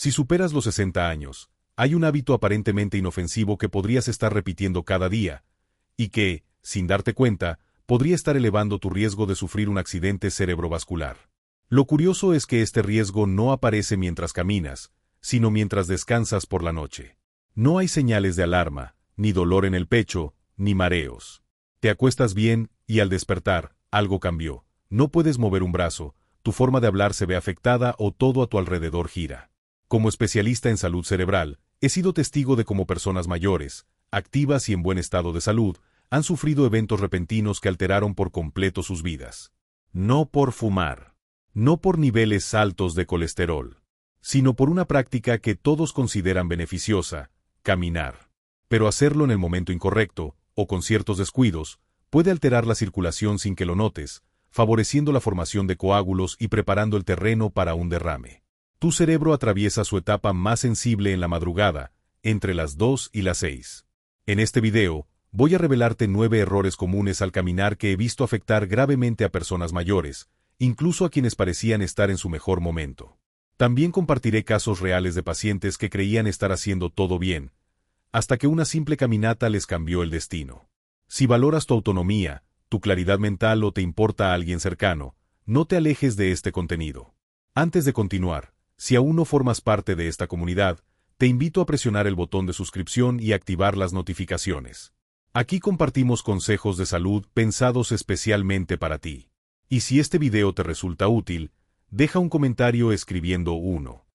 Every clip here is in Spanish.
Si superas los 60 años, hay un hábito aparentemente inofensivo que podrías estar repitiendo cada día, y que, sin darte cuenta, podría estar elevando tu riesgo de sufrir un accidente cerebrovascular. Lo curioso es que este riesgo no aparece mientras caminas, sino mientras descansas por la noche. No hay señales de alarma, ni dolor en el pecho, ni mareos. Te acuestas bien, y al despertar, algo cambió. No puedes mover un brazo, tu forma de hablar se ve afectada o todo a tu alrededor gira. Como especialista en salud cerebral, he sido testigo de cómo personas mayores, activas y en buen estado de salud, han sufrido eventos repentinos que alteraron por completo sus vidas. No por fumar, no por niveles altos de colesterol, sino por una práctica que todos consideran beneficiosa, caminar. Pero hacerlo en el momento incorrecto, o con ciertos descuidos, puede alterar la circulación sin que lo notes, favoreciendo la formación de coágulos y preparando el terreno para un derrame. Tu cerebro atraviesa su etapa más sensible en la madrugada, entre las 2 y las 6. En este video, voy a revelarte 9 errores comunes al caminar que he visto afectar gravemente a personas mayores, incluso a quienes parecían estar en su mejor momento. También compartiré casos reales de pacientes que creían estar haciendo todo bien, hasta que una simple caminata les cambió el destino. Si valoras tu autonomía, tu claridad mental o te importa a alguien cercano, no te alejes de este contenido. Antes de continuar, si aún no formas parte de esta comunidad, te invito a presionar el botón de suscripción y activar las notificaciones. Aquí compartimos consejos de salud pensados especialmente para ti. Y si este video te resulta útil, deja un comentario escribiendo 1.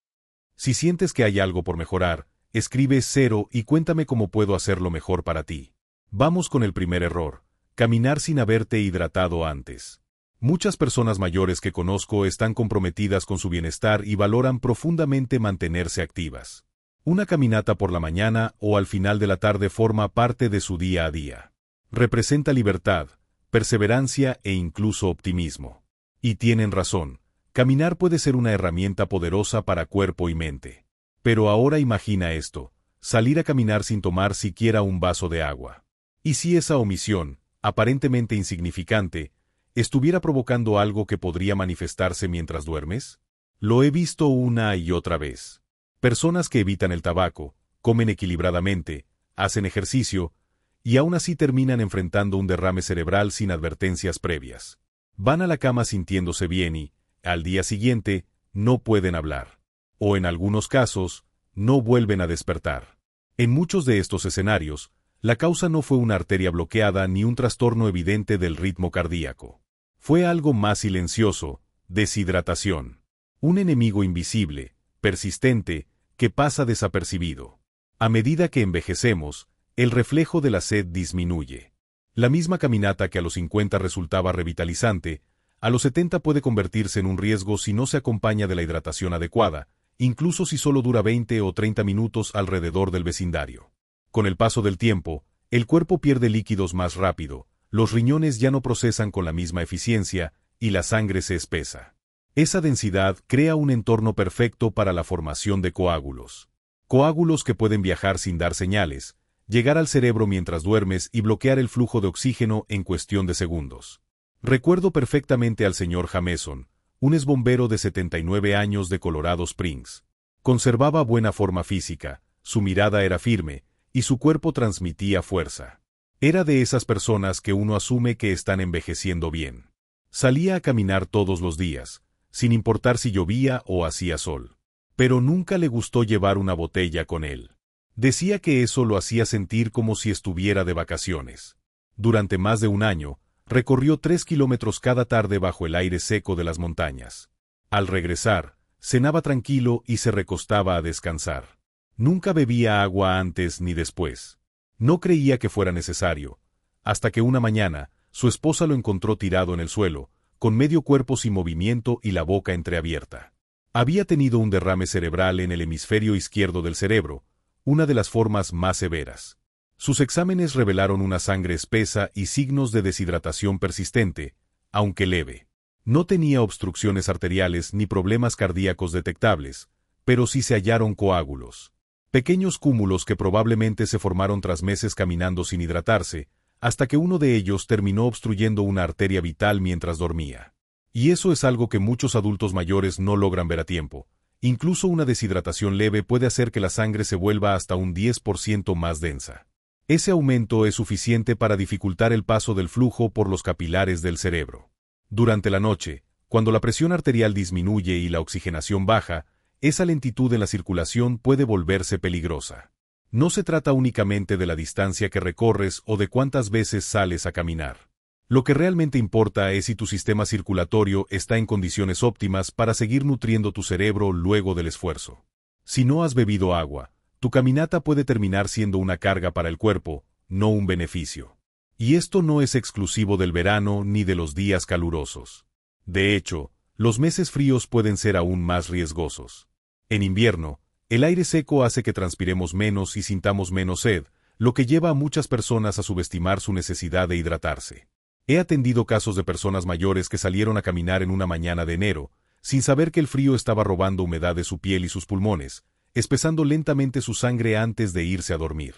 Si sientes que hay algo por mejorar, escribe 0 y cuéntame cómo puedo hacerlo mejor para ti. Vamos con el primer error: caminar sin haberte hidratado antes. Muchas personas mayores que conozco están comprometidas con su bienestar y valoran profundamente mantenerse activas. Una caminata por la mañana o al final de la tarde forma parte de su día a día. Representa libertad, perseverancia e incluso optimismo. Y tienen razón, caminar puede ser una herramienta poderosa para cuerpo y mente. Pero ahora imagina esto: salir a caminar sin tomar siquiera un vaso de agua. ¿Y si esa omisión, aparentemente insignificante, estuviera provocando algo que podría manifestarse mientras duermes? Lo he visto una y otra vez. Personas que evitan el tabaco, comen equilibradamente, hacen ejercicio, y aún así terminan enfrentando un derrame cerebral sin advertencias previas. Van a la cama sintiéndose bien y, al día siguiente, no pueden hablar. O en algunos casos, no vuelven a despertar. En muchos de estos escenarios, la causa no fue una arteria bloqueada ni un trastorno evidente del ritmo cardíaco. Fue algo más silencioso: deshidratación. Un enemigo invisible, persistente, que pasa desapercibido. A medida que envejecemos, el reflejo de la sed disminuye. La misma caminata que a los 50 resultaba revitalizante, a los 70 puede convertirse en un riesgo si no se acompaña de la hidratación adecuada, incluso si solo dura 20 o 30 minutos alrededor del vecindario. Con el paso del tiempo, el cuerpo pierde líquidos más rápido, los riñones ya no procesan con la misma eficiencia, y la sangre se espesa. Esa densidad crea un entorno perfecto para la formación de coágulos. Coágulos que pueden viajar sin dar señales, llegar al cerebro mientras duermes y bloquear el flujo de oxígeno en cuestión de segundos. Recuerdo perfectamente al señor Jameson, un exbombero de 79 años de Colorado Springs. Conservaba buena forma física, su mirada era firme, y su cuerpo transmitía fuerza. Era de esas personas que uno asume que están envejeciendo bien. Salía a caminar todos los días, sin importar si llovía o hacía sol. Pero nunca le gustó llevar una botella con él. Decía que eso lo hacía sentir como si estuviera de vacaciones. Durante más de un año, recorrió 3 kilómetros cada tarde bajo el aire seco de las montañas. Al regresar, cenaba tranquilo y se recostaba a descansar. Nunca bebía agua antes ni después. No creía que fuera necesario, hasta que una mañana, su esposa lo encontró tirado en el suelo, con medio cuerpo sin movimiento y la boca entreabierta. Había tenido un derrame cerebral en el hemisferio izquierdo del cerebro, una de las formas más severas. Sus exámenes revelaron una sangre espesa y signos de deshidratación persistente, aunque leve. No tenía obstrucciones arteriales ni problemas cardíacos detectables, pero sí se hallaron coágulos. Pequeños cúmulos que probablemente se formaron tras meses caminando sin hidratarse, hasta que uno de ellos terminó obstruyendo una arteria vital mientras dormía. Y eso es algo que muchos adultos mayores no logran ver a tiempo. Incluso una deshidratación leve puede hacer que la sangre se vuelva hasta un 10% más densa. Ese aumento es suficiente para dificultar el paso del flujo por los capilares del cerebro. Durante la noche, cuando la presión arterial disminuye y la oxigenación baja, esa lentitud en la circulación puede volverse peligrosa. No se trata únicamente de la distancia que recorres o de cuántas veces sales a caminar. Lo que realmente importa es si tu sistema circulatorio está en condiciones óptimas para seguir nutriendo tu cerebro luego del esfuerzo. Si no has bebido agua, tu caminata puede terminar siendo una carga para el cuerpo, no un beneficio. Y esto no es exclusivo del verano ni de los días calurosos. De hecho, los meses fríos pueden ser aún más riesgosos. En invierno, el aire seco hace que transpiremos menos y sintamos menos sed, lo que lleva a muchas personas a subestimar su necesidad de hidratarse. He atendido casos de personas mayores que salieron a caminar en una mañana de enero, sin saber que el frío estaba robando humedad de su piel y sus pulmones, espesando lentamente su sangre antes de irse a dormir.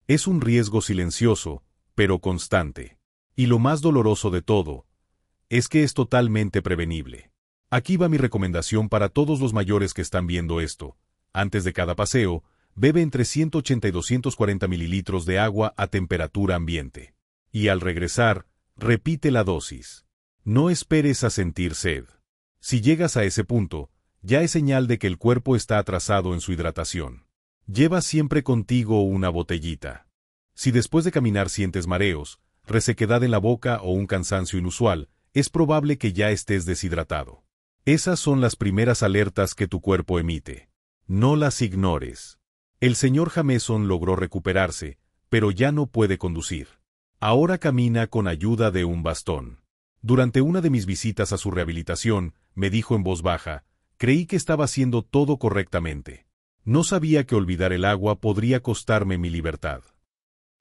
Es un riesgo silencioso, pero constante. Y lo más doloroso de todo, es que es totalmente prevenible. Aquí va mi recomendación para todos los mayores que están viendo esto. Antes de cada paseo, bebe entre 180 y 240 mililitros de agua a temperatura ambiente. Y al regresar, repite la dosis. No esperes a sentir sed. Si llegas a ese punto, ya es señal de que el cuerpo está atrasado en su hidratación. Lleva siempre contigo una botellita. Si después de caminar sientes mareos, resequedad en la boca o un cansancio inusual, es probable que ya estés deshidratado. Esas son las primeras alertas que tu cuerpo emite. No las ignores. El señor Jameson logró recuperarse, pero ya no puede conducir. Ahora camina con ayuda de un bastón. Durante una de mis visitas a su rehabilitación, me dijo en voz baja, creí que estaba haciendo todo correctamente. No sabía que olvidar el agua podría costarme mi libertad.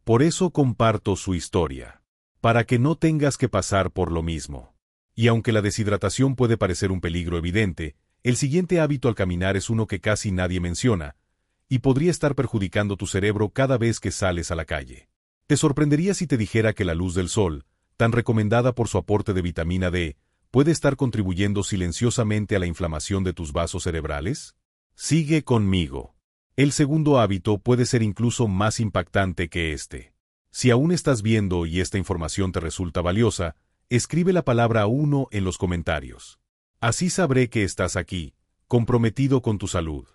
Por eso comparto su historia. Para que no tengas que pasar por lo mismo. Y aunque la deshidratación puede parecer un peligro evidente, el siguiente hábito al caminar es uno que casi nadie menciona, y podría estar perjudicando tu cerebro cada vez que sales a la calle. ¿Te sorprendería si te dijera que la luz del sol, tan recomendada por su aporte de vitamina D, puede estar contribuyendo silenciosamente a la inflamación de tus vasos cerebrales? Sigue conmigo. El segundo hábito puede ser incluso más impactante que este. Si aún estás viendo y esta información te resulta valiosa, escribe la palabra 1 en los comentarios. Así sabré que estás aquí, comprometido con tu salud.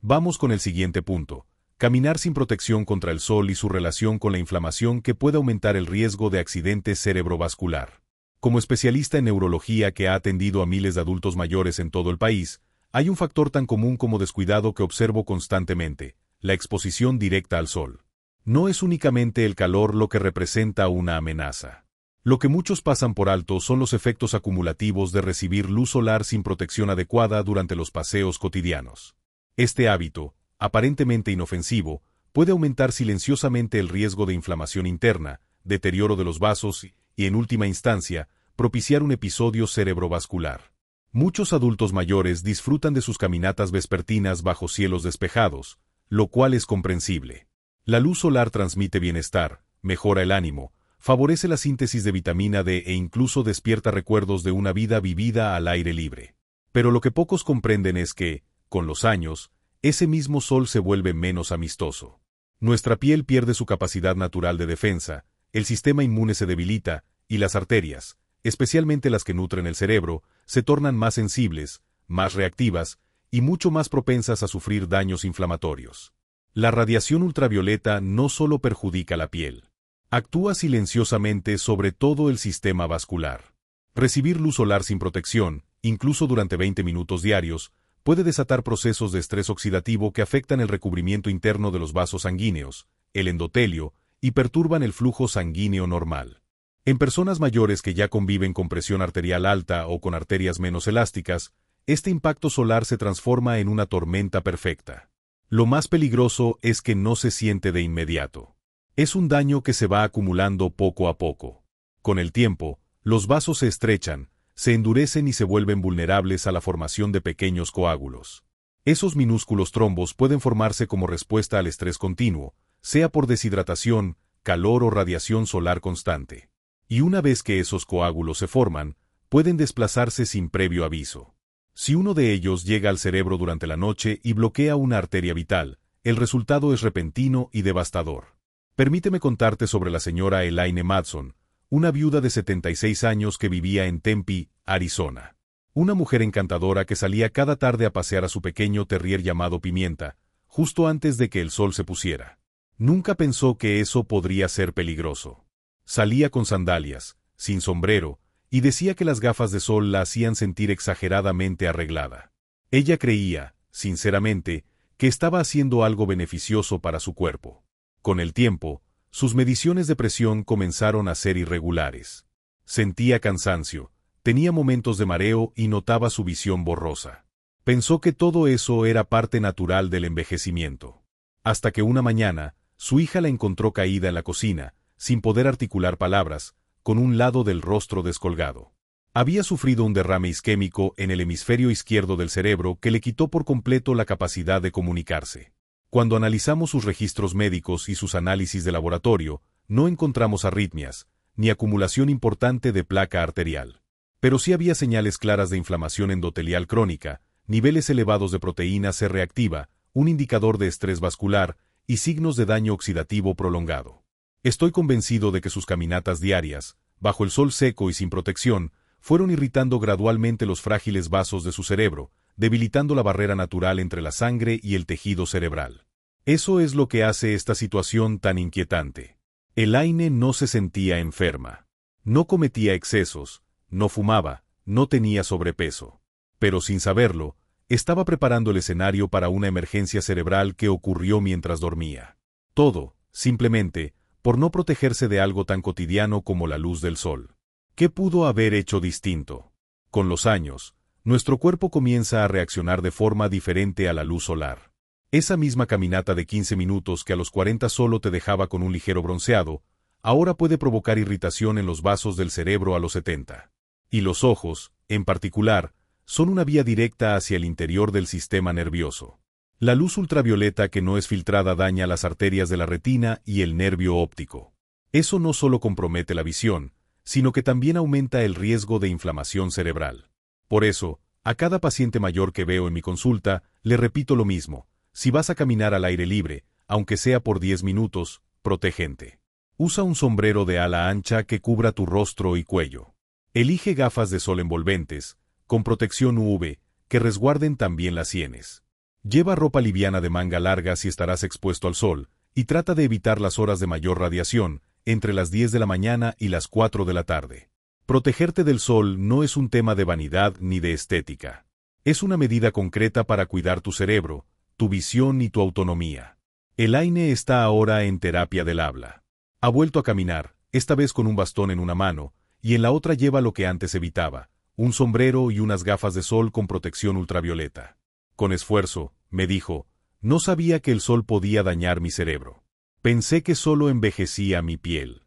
Vamos con el siguiente punto. Caminar sin protección contra el sol y su relación con la inflamación que puede aumentar el riesgo de accidente cerebrovascular. Como especialista en neurología que ha atendido a miles de adultos mayores en todo el país, hay un factor tan común como descuidado que observo constantemente: la exposición directa al sol. No es únicamente el calor lo que representa una amenaza. Lo que muchos pasan por alto son los efectos acumulativos de recibir luz solar sin protección adecuada durante los paseos cotidianos. Este hábito, aparentemente inofensivo, puede aumentar silenciosamente el riesgo de inflamación interna, deterioro de los vasos y, en última instancia, propiciar un episodio cerebrovascular. Muchos adultos mayores disfrutan de sus caminatas vespertinas bajo cielos despejados, lo cual es comprensible. La luz solar transmite bienestar, mejora el ánimo, favorece la síntesis de vitamina D e incluso despierta recuerdos de una vida vivida al aire libre. Pero lo que pocos comprenden es que, con los años, ese mismo sol se vuelve menos amistoso. Nuestra piel pierde su capacidad natural de defensa, el sistema inmune se debilita, y las arterias, especialmente las que nutren el cerebro, se tornan más sensibles, más reactivas, y mucho más propensas a sufrir daños inflamatorios. La radiación ultravioleta no solo perjudica la piel. Actúa silenciosamente sobre todo el sistema vascular. Recibir luz solar sin protección, incluso durante 20 minutos diarios, puede desatar procesos de estrés oxidativo que afectan el recubrimiento interno de los vasos sanguíneos, el endotelio, y perturban el flujo sanguíneo normal. En personas mayores que ya conviven con presión arterial alta o con arterias menos elásticas, este impacto solar se transforma en una tormenta perfecta. Lo más peligroso es que no se siente de inmediato. Es un daño que se va acumulando poco a poco. Con el tiempo, los vasos se estrechan, se endurecen y se vuelven vulnerables a la formación de pequeños coágulos. Esos minúsculos trombos pueden formarse como respuesta al estrés continuo, sea por deshidratación, calor o radiación solar constante. Y una vez que esos coágulos se forman, pueden desplazarse sin previo aviso. Si uno de ellos llega al cerebro durante la noche y bloquea una arteria vital, el resultado es repentino y devastador. Permíteme contarte sobre la señora Elaine Madson, una viuda de 76 años que vivía en Tempe, Arizona. Una mujer encantadora que salía cada tarde a pasear a su pequeño terrier llamado Pimienta, justo antes de que el sol se pusiera. Nunca pensó que eso podría ser peligroso. Salía con sandalias, sin sombrero, y decía que las gafas de sol la hacían sentir exageradamente arreglada. Ella creía, sinceramente, que estaba haciendo algo beneficioso para su cuerpo. Con el tiempo, sus mediciones de presión comenzaron a ser irregulares. Sentía cansancio, tenía momentos de mareo y notaba su visión borrosa. Pensó que todo eso era parte natural del envejecimiento. Hasta que una mañana, su hija la encontró caída en la cocina, sin poder articular palabras, con un lado del rostro descolgado. Había sufrido un derrame isquémico en el hemisferio izquierdo del cerebro que le quitó por completo la capacidad de comunicarse. Cuando analizamos sus registros médicos y sus análisis de laboratorio, no encontramos arritmias, ni acumulación importante de placa arterial. Pero sí había señales claras de inflamación endotelial crónica, niveles elevados de proteína C reactiva, un indicador de estrés vascular y signos de daño oxidativo prolongado. Estoy convencido de que sus caminatas diarias, bajo el sol seco y sin protección, fueron irritando gradualmente los frágiles vasos de su cerebro, debilitando la barrera natural entre la sangre y el tejido cerebral. Eso es lo que hace esta situación tan inquietante. Elaine no se sentía enferma. No cometía excesos, no fumaba, no tenía sobrepeso. Pero sin saberlo, estaba preparando el escenario para una emergencia cerebral que ocurrió mientras dormía. Todo, simplemente, por no protegerse de algo tan cotidiano como la luz del sol. ¿Qué pudo haber hecho distinto? Con los años, nuestro cuerpo comienza a reaccionar de forma diferente a la luz solar. Esa misma caminata de 15 minutos que a los 40 solo te dejaba con un ligero bronceado, ahora puede provocar irritación en los vasos del cerebro a los 70. Y los ojos, en particular, son una vía directa hacia el interior del sistema nervioso. La luz ultravioleta que no es filtrada daña las arterias de la retina y el nervio óptico. Eso no solo compromete la visión, sino que también aumenta el riesgo de inflamación cerebral. Por eso, a cada paciente mayor que veo en mi consulta, le repito lo mismo: si vas a caminar al aire libre, aunque sea por 10 minutos, protégete. Usa un sombrero de ala ancha que cubra tu rostro y cuello. Elige gafas de sol envolventes, con protección UV, que resguarden también las sienes. Lleva ropa liviana de manga larga si estarás expuesto al sol, y trata de evitar las horas de mayor radiación, entre las 10 de la mañana y las 4 de la tarde. Protegerte del sol no es un tema de vanidad ni de estética. Es una medida concreta para cuidar tu cerebro, tu visión y tu autonomía. Elaine está ahora en terapia del habla. Ha vuelto a caminar, esta vez con un bastón en una mano, y en la otra lleva lo que antes evitaba: un sombrero y unas gafas de sol con protección ultravioleta. Con esfuerzo, me dijo, no sabía que el sol podía dañar mi cerebro. Pensé que solo envejecía mi piel.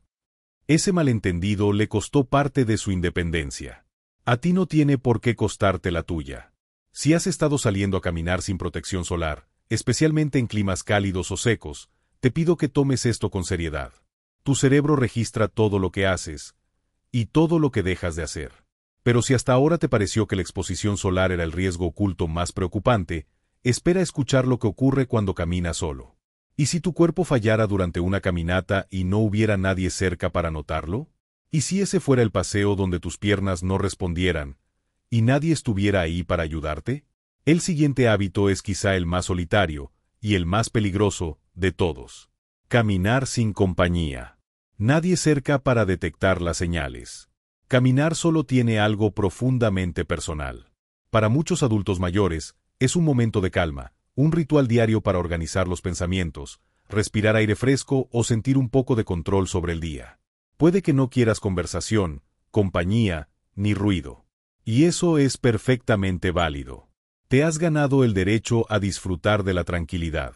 Ese malentendido le costó parte de su independencia. A ti no tiene por qué costarte la tuya. Si has estado saliendo a caminar sin protección solar, especialmente en climas cálidos o secos, te pido que tomes esto con seriedad. Tu cerebro registra todo lo que haces y todo lo que dejas de hacer. Pero si hasta ahora te pareció que la exposición solar era el riesgo oculto más preocupante, espera escuchar lo que ocurre cuando caminas solo. ¿Y si tu cuerpo fallara durante una caminata y no hubiera nadie cerca para notarlo? ¿Y si ese fuera el paseo donde tus piernas no respondieran y nadie estuviera ahí para ayudarte? El siguiente hábito es quizá el más solitario y el más peligroso de todos: caminar sin compañía. Nadie cerca para detectar las señales. Caminar solo tiene algo profundamente personal. Para muchos adultos mayores, es un momento de calma, un ritual diario para organizar los pensamientos, respirar aire fresco o sentir un poco de control sobre el día. Puede que no quieras conversación, compañía, ni ruido. Y eso es perfectamente válido. Te has ganado el derecho a disfrutar de la tranquilidad.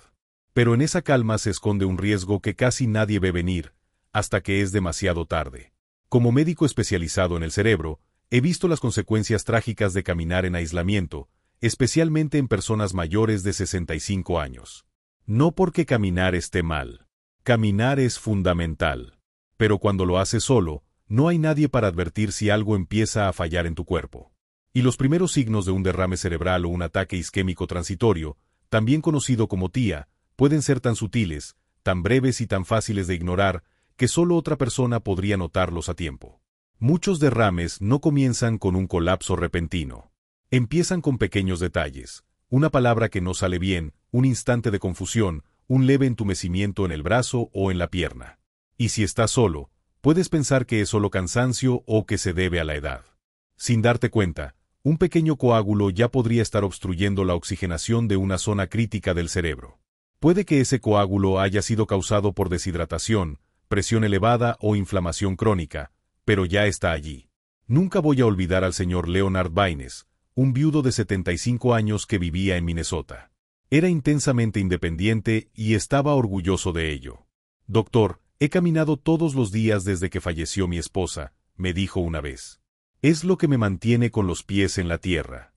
Pero en esa calma se esconde un riesgo que casi nadie ve venir, hasta que es demasiado tarde. Como médico especializado en el cerebro, he visto las consecuencias trágicas de caminar en aislamiento, especialmente en personas mayores de 65 años. No porque caminar esté mal. Caminar es fundamental. Pero cuando lo haces solo, no hay nadie para advertir si algo empieza a fallar en tu cuerpo. Y los primeros signos de un derrame cerebral o un ataque isquémico transitorio, también conocido como TIA, pueden ser tan sutiles, tan breves y tan fáciles de ignorar, que solo otra persona podría notarlos a tiempo. Muchos derrames no comienzan con un colapso repentino. Empiezan con pequeños detalles, una palabra que no sale bien, un instante de confusión, un leve entumecimiento en el brazo o en la pierna. Y si estás solo, puedes pensar que es solo cansancio o que se debe a la edad. Sin darte cuenta, un pequeño coágulo ya podría estar obstruyendo la oxigenación de una zona crítica del cerebro. Puede que ese coágulo haya sido causado por deshidratación, presión elevada o inflamación crónica, pero ya está allí. Nunca voy a olvidar al señor Leonard Baines, un viudo de 75 años que vivía en Minnesota. Era intensamente independiente y estaba orgulloso de ello. Doctor, he caminado todos los días desde que falleció mi esposa, me dijo una vez. Es lo que me mantiene con los pies en la tierra.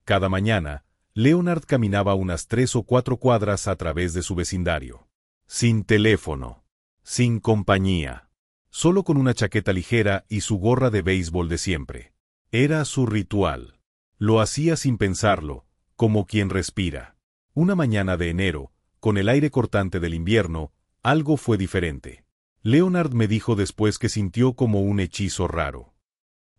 Cada mañana, Leonard caminaba unas 3 o 4 cuadras a través de su vecindario. Sin teléfono. Sin compañía. Solo con una chaqueta ligera y su gorra de béisbol de siempre. Era su ritual. Lo hacía sin pensarlo, como quien respira. Una mañana de enero, con el aire cortante del invierno, algo fue diferente. Leonard me dijo después que sintió como un hechizo raro.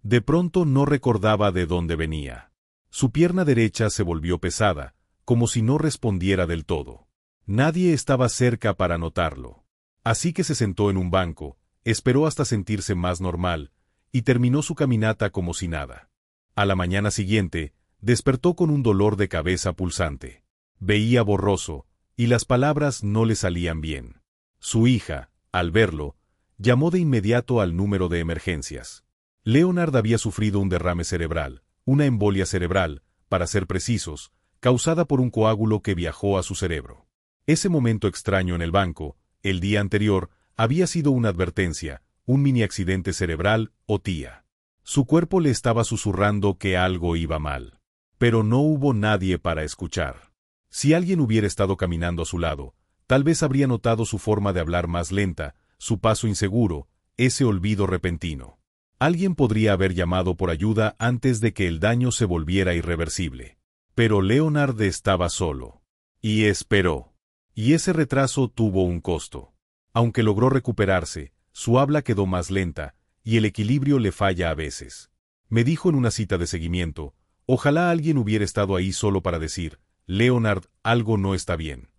De pronto no recordaba de dónde venía. Su pierna derecha se volvió pesada, como si no respondiera del todo. Nadie estaba cerca para notarlo. Así que se sentó en un banco, esperó hasta sentirse más normal, y terminó su caminata como si nada. A la mañana siguiente, despertó con un dolor de cabeza pulsante. Veía borroso, y las palabras no le salían bien. Su hija, al verlo, llamó de inmediato al número de emergencias. Leonard había sufrido un derrame cerebral, una embolia cerebral, para ser precisos, causada por un coágulo que viajó a su cerebro. Ese momento extraño en el banco, el día anterior, había sido una advertencia, un mini accidente cerebral o TIA. Su cuerpo le estaba susurrando que algo iba mal. Pero no hubo nadie para escuchar. Si alguien hubiera estado caminando a su lado, tal vez habría notado su forma de hablar más lenta, su paso inseguro, ese olvido repentino. Alguien podría haber llamado por ayuda antes de que el daño se volviera irreversible. Pero Leonard estaba solo. Y esperó. Y ese retraso tuvo un costo. Aunque logró recuperarse, su habla quedó más lenta, y el equilibrio le falla a veces. Me dijo en una cita de seguimiento, ojalá alguien hubiera estado ahí solo para decir, Leonard, algo no está bien.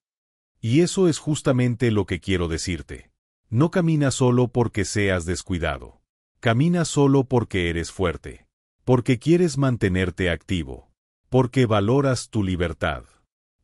Y eso es justamente lo que quiero decirte. No camina solo porque seas descuidado. Camina solo porque eres fuerte. Porque quieres mantenerte activo. Porque valoras tu libertad.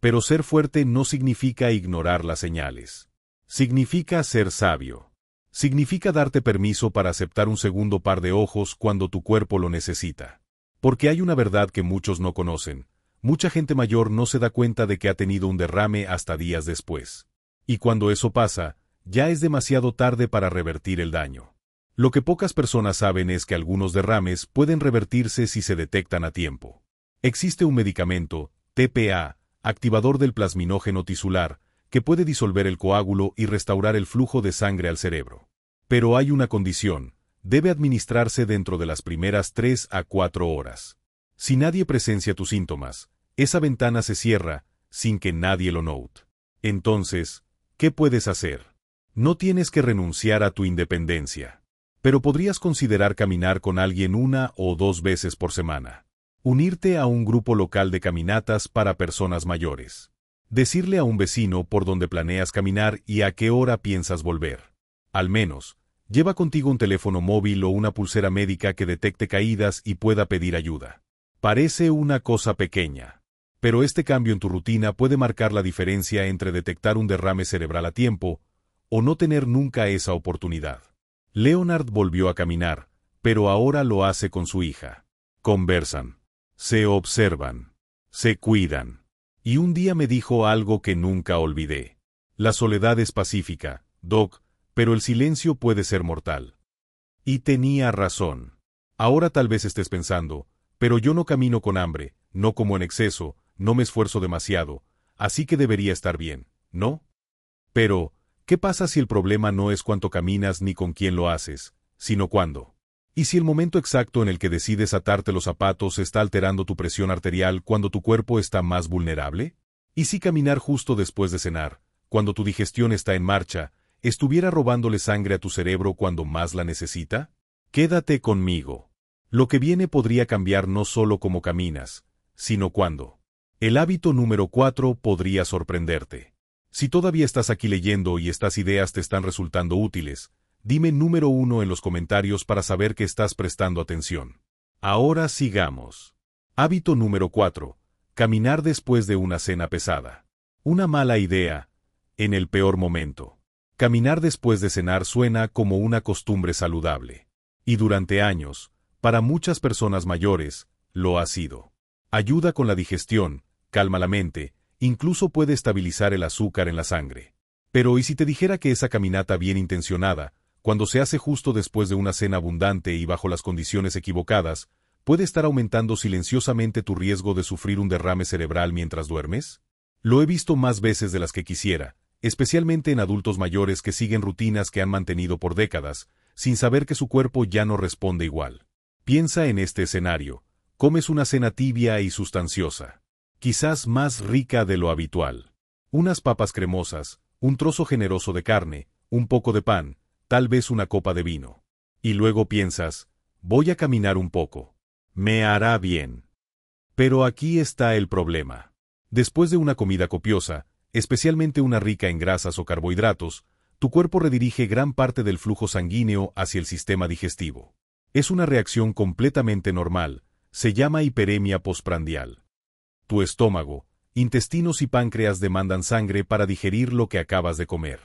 Pero ser fuerte no significa ignorar las señales. Significa ser sabio. Significa darte permiso para aceptar un segundo par de ojos cuando tu cuerpo lo necesita. Porque hay una verdad que muchos no conocen. Mucha gente mayor no se da cuenta de que ha tenido un derrame hasta días después. Y cuando eso pasa, ya es demasiado tarde para revertir el daño. Lo que pocas personas saben es que algunos derrames pueden revertirse si se detectan a tiempo. Existe un medicamento, TPA, activador del plasminógeno tisular, que puede disolver el coágulo y restaurar el flujo de sangre al cerebro. Pero hay una condición, debe administrarse dentro de las primeras 3 a 4 horas. Si nadie presencia tus síntomas, esa ventana se cierra, sin que nadie lo note. Entonces, ¿qué puedes hacer? No tienes que renunciar a tu independencia. Pero podrías considerar caminar con alguien 1 o 2 veces por semana. Unirte a un grupo local de caminatas para personas mayores. Decirle a un vecino por dónde planeas caminar y a qué hora piensas volver. Al menos, lleva contigo un teléfono móvil o una pulsera médica que detecte caídas y pueda pedir ayuda. Parece una cosa pequeña. Pero este cambio en tu rutina puede marcar la diferencia entre detectar un derrame cerebral a tiempo o no tener nunca esa oportunidad. Leonard volvió a caminar, pero ahora lo hace con su hija. Conversan. Se observan. Se cuidan. Y un día me dijo algo que nunca olvidé. La soledad es pacífica, Doc, pero el silencio puede ser mortal. Y tenía razón. Ahora tal vez estés pensando, pero yo no camino con hambre, no como en exceso, no me esfuerzo demasiado, así que debería estar bien, ¿no? Pero, ¿qué pasa si el problema no es cuánto caminas ni con quién lo haces, sino cuándo? ¿Y si el momento exacto en el que decides atarte los zapatos está alterando tu presión arterial cuando tu cuerpo está más vulnerable? ¿Y si caminar justo después de cenar, cuando tu digestión está en marcha, estuviera robándole sangre a tu cerebro cuando más la necesita? Quédate conmigo. Lo que viene podría cambiar no solo cómo caminas, sino cuándo. El hábito número 4 podría sorprenderte. Si todavía estás aquí leyendo y estas ideas te están resultando útiles, dime número 1 en los comentarios para saber que estás prestando atención. Ahora sigamos. Hábito número 4. Caminar después de una cena pesada. Una mala idea, en el peor momento. Caminar después de cenar suena como una costumbre saludable. Y durante años, para muchas personas mayores, lo ha sido. Ayuda con la digestión, calma la mente, incluso puede estabilizar el azúcar en la sangre. Pero ¿y si te dijera que esa caminata bien intencionada, cuando se hace justo después de una cena abundante y bajo las condiciones equivocadas, puede estar aumentando silenciosamente tu riesgo de sufrir un derrame cerebral mientras duermes? Lo he visto más veces de las que quisiera, especialmente en adultos mayores que siguen rutinas que han mantenido por décadas, sin saber que su cuerpo ya no responde igual. Piensa en este escenario. Comes una cena tibia y sustanciosa, quizás más rica de lo habitual. Unas papas cremosas, un trozo generoso de carne, un poco de pan, tal vez una copa de vino. Y luego piensas, voy a caminar un poco. Me hará bien. Pero aquí está el problema. Después de una comida copiosa, especialmente una rica en grasas o carbohidratos, tu cuerpo redirige gran parte del flujo sanguíneo hacia el sistema digestivo. Es una reacción completamente normal, se llama hiperemia postprandial. Tu estómago, intestinos y páncreas demandan sangre para digerir lo que acabas de comer.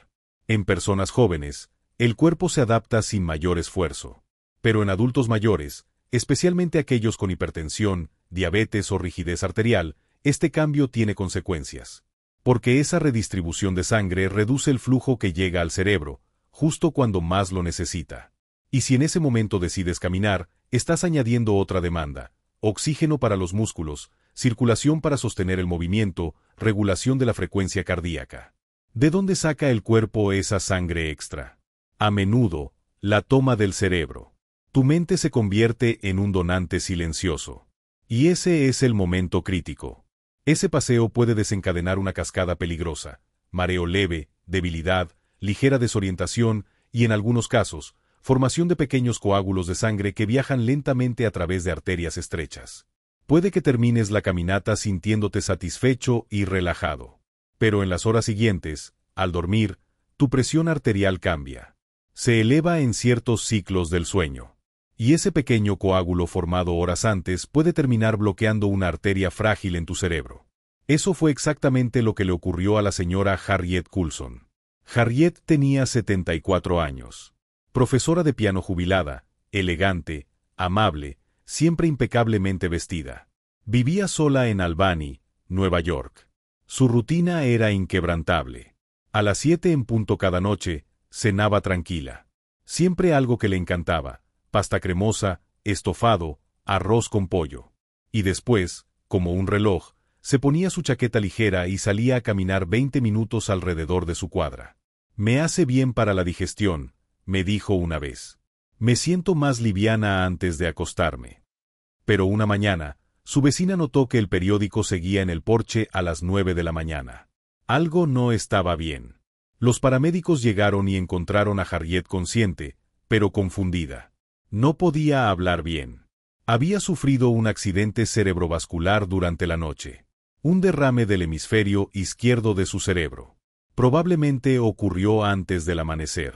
En personas jóvenes, el cuerpo se adapta sin mayor esfuerzo. Pero en adultos mayores, especialmente aquellos con hipertensión, diabetes o rigidez arterial, este cambio tiene consecuencias. Porque esa redistribución de sangre reduce el flujo que llega al cerebro, justo cuando más lo necesita. Y si en ese momento decides caminar, estás añadiendo otra demanda: oxígeno para los músculos, circulación para sostener el movimiento, regulación de la frecuencia cardíaca. ¿De dónde saca el cuerpo esa sangre extra? A menudo, la toma del cerebro. Tu mente se convierte en un donante silencioso. Y ese es el momento crítico. Ese paseo puede desencadenar una cascada peligrosa: mareo leve, debilidad, ligera desorientación y, en algunos casos, formación de pequeños coágulos de sangre que viajan lentamente a través de arterias estrechas. Puede que termines la caminata sintiéndote satisfecho y relajado. Pero en las horas siguientes, al dormir, tu presión arterial cambia. Se eleva en ciertos ciclos del sueño. Y ese pequeño coágulo formado horas antes puede terminar bloqueando una arteria frágil en tu cerebro. Eso fue exactamente lo que le ocurrió a la señora Harriet Coulson. Harriet tenía 74 años. Profesora de piano jubilada, elegante, amable, siempre impecablemente vestida. Vivía sola en Albany, Nueva York. Su rutina era inquebrantable. A las 7 en punto cada noche, cenaba tranquila. Siempre algo que le encantaba: pasta cremosa, estofado, arroz con pollo. Y después, como un reloj, se ponía su chaqueta ligera y salía a caminar 20 minutos alrededor de su cuadra. «Me hace bien para la digestión», me dijo una vez. «Me siento más liviana antes de acostarme». Pero una mañana, su vecina notó que el periódico seguía en el porche a las 9 de la mañana. Algo no estaba bien. Los paramédicos llegaron y encontraron a Harriet consciente, pero confundida. No podía hablar bien. Había sufrido un accidente cerebrovascular durante la noche. Un derrame del hemisferio izquierdo de su cerebro. Probablemente ocurrió antes del amanecer.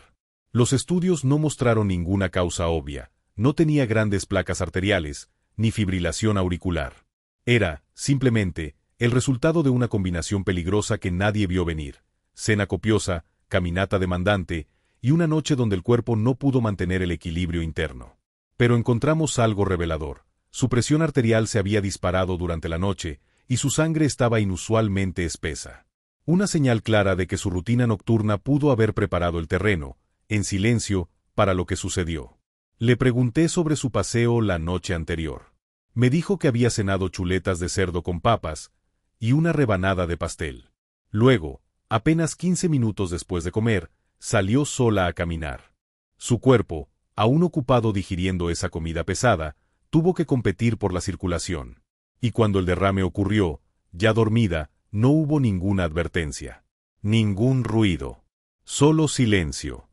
Los estudios no mostraron ninguna causa obvia. No tenía grandes placas arteriales, ni fibrilación auricular. Era, simplemente, el resultado de una combinación peligrosa que nadie vio venir: cena copiosa, caminata demandante y una noche donde el cuerpo no pudo mantener el equilibrio interno. Pero encontramos algo revelador. Su presión arterial se había disparado durante la noche y su sangre estaba inusualmente espesa. Una señal clara de que su rutina nocturna pudo haber preparado el terreno, en silencio, para lo que sucedió. Le pregunté sobre su paseo la noche anterior. Me dijo que había cenado chuletas de cerdo con papas y una rebanada de pastel. Luego, apenas 15 minutos después de comer, salió sola a caminar. Su cuerpo, Aún ocupado digiriendo esa comida pesada, tuvo que competir por la circulación. Y cuando el derrame ocurrió, ya dormida, no hubo ninguna advertencia. Ningún ruido. Solo silencio.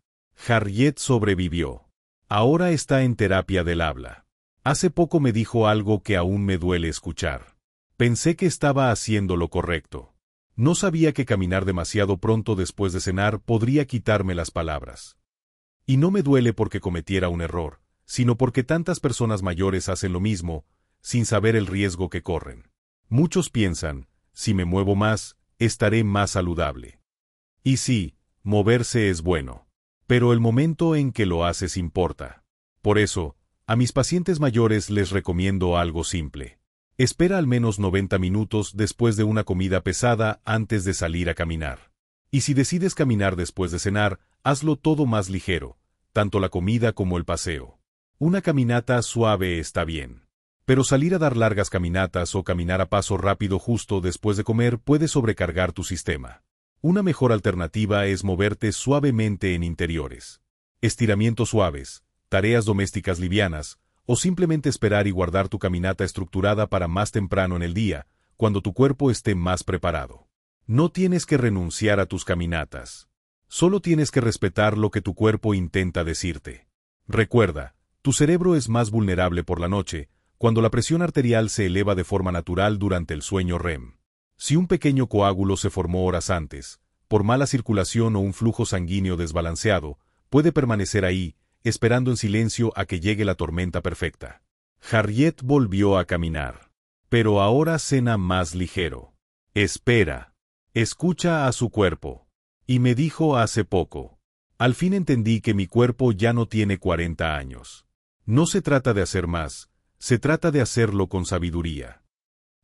Harriet sobrevivió. Ahora está en terapia del habla. Hace poco me dijo algo que aún me duele escuchar. Pensé que estaba haciendo lo correcto. No sabía que caminar demasiado pronto después de cenar podría quitarme las palabras. Y no me duele porque cometiera un error, sino porque tantas personas mayores hacen lo mismo, sin saber el riesgo que corren. Muchos piensan, si me muevo más, estaré más saludable. Y sí, moverse es bueno. Pero el momento en que lo haces importa. Por eso, a mis pacientes mayores les recomiendo algo simple. Espera al menos 90 minutos después de una comida pesada antes de salir a caminar. Y si decides caminar después de cenar, hazlo todo más ligero, tanto la comida como el paseo. Una caminata suave está bien. Pero salir a dar largas caminatas o caminar a paso rápido justo después de comer puede sobrecargar tu sistema. Una mejor alternativa es moverte suavemente en interiores. Estiramientos suaves, tareas domésticas livianas, o simplemente esperar y guardar tu caminata estructurada para más temprano en el día, cuando tu cuerpo esté más preparado. No tienes que renunciar a tus caminatas. Solo tienes que respetar lo que tu cuerpo intenta decirte. Recuerda, tu cerebro es más vulnerable por la noche, cuando la presión arterial se eleva de forma natural durante el sueño REM. Si un pequeño coágulo se formó horas antes, por mala circulación o un flujo sanguíneo desbalanceado, puede permanecer ahí, esperando en silencio a que llegue la tormenta perfecta. Harriet volvió a caminar. Pero ahora cena más ligero. Espera. Escucha a su cuerpo. Y me dijo hace poco. Al fin entendí que mi cuerpo ya no tiene 40 años. No se trata de hacer más, se trata de hacerlo con sabiduría.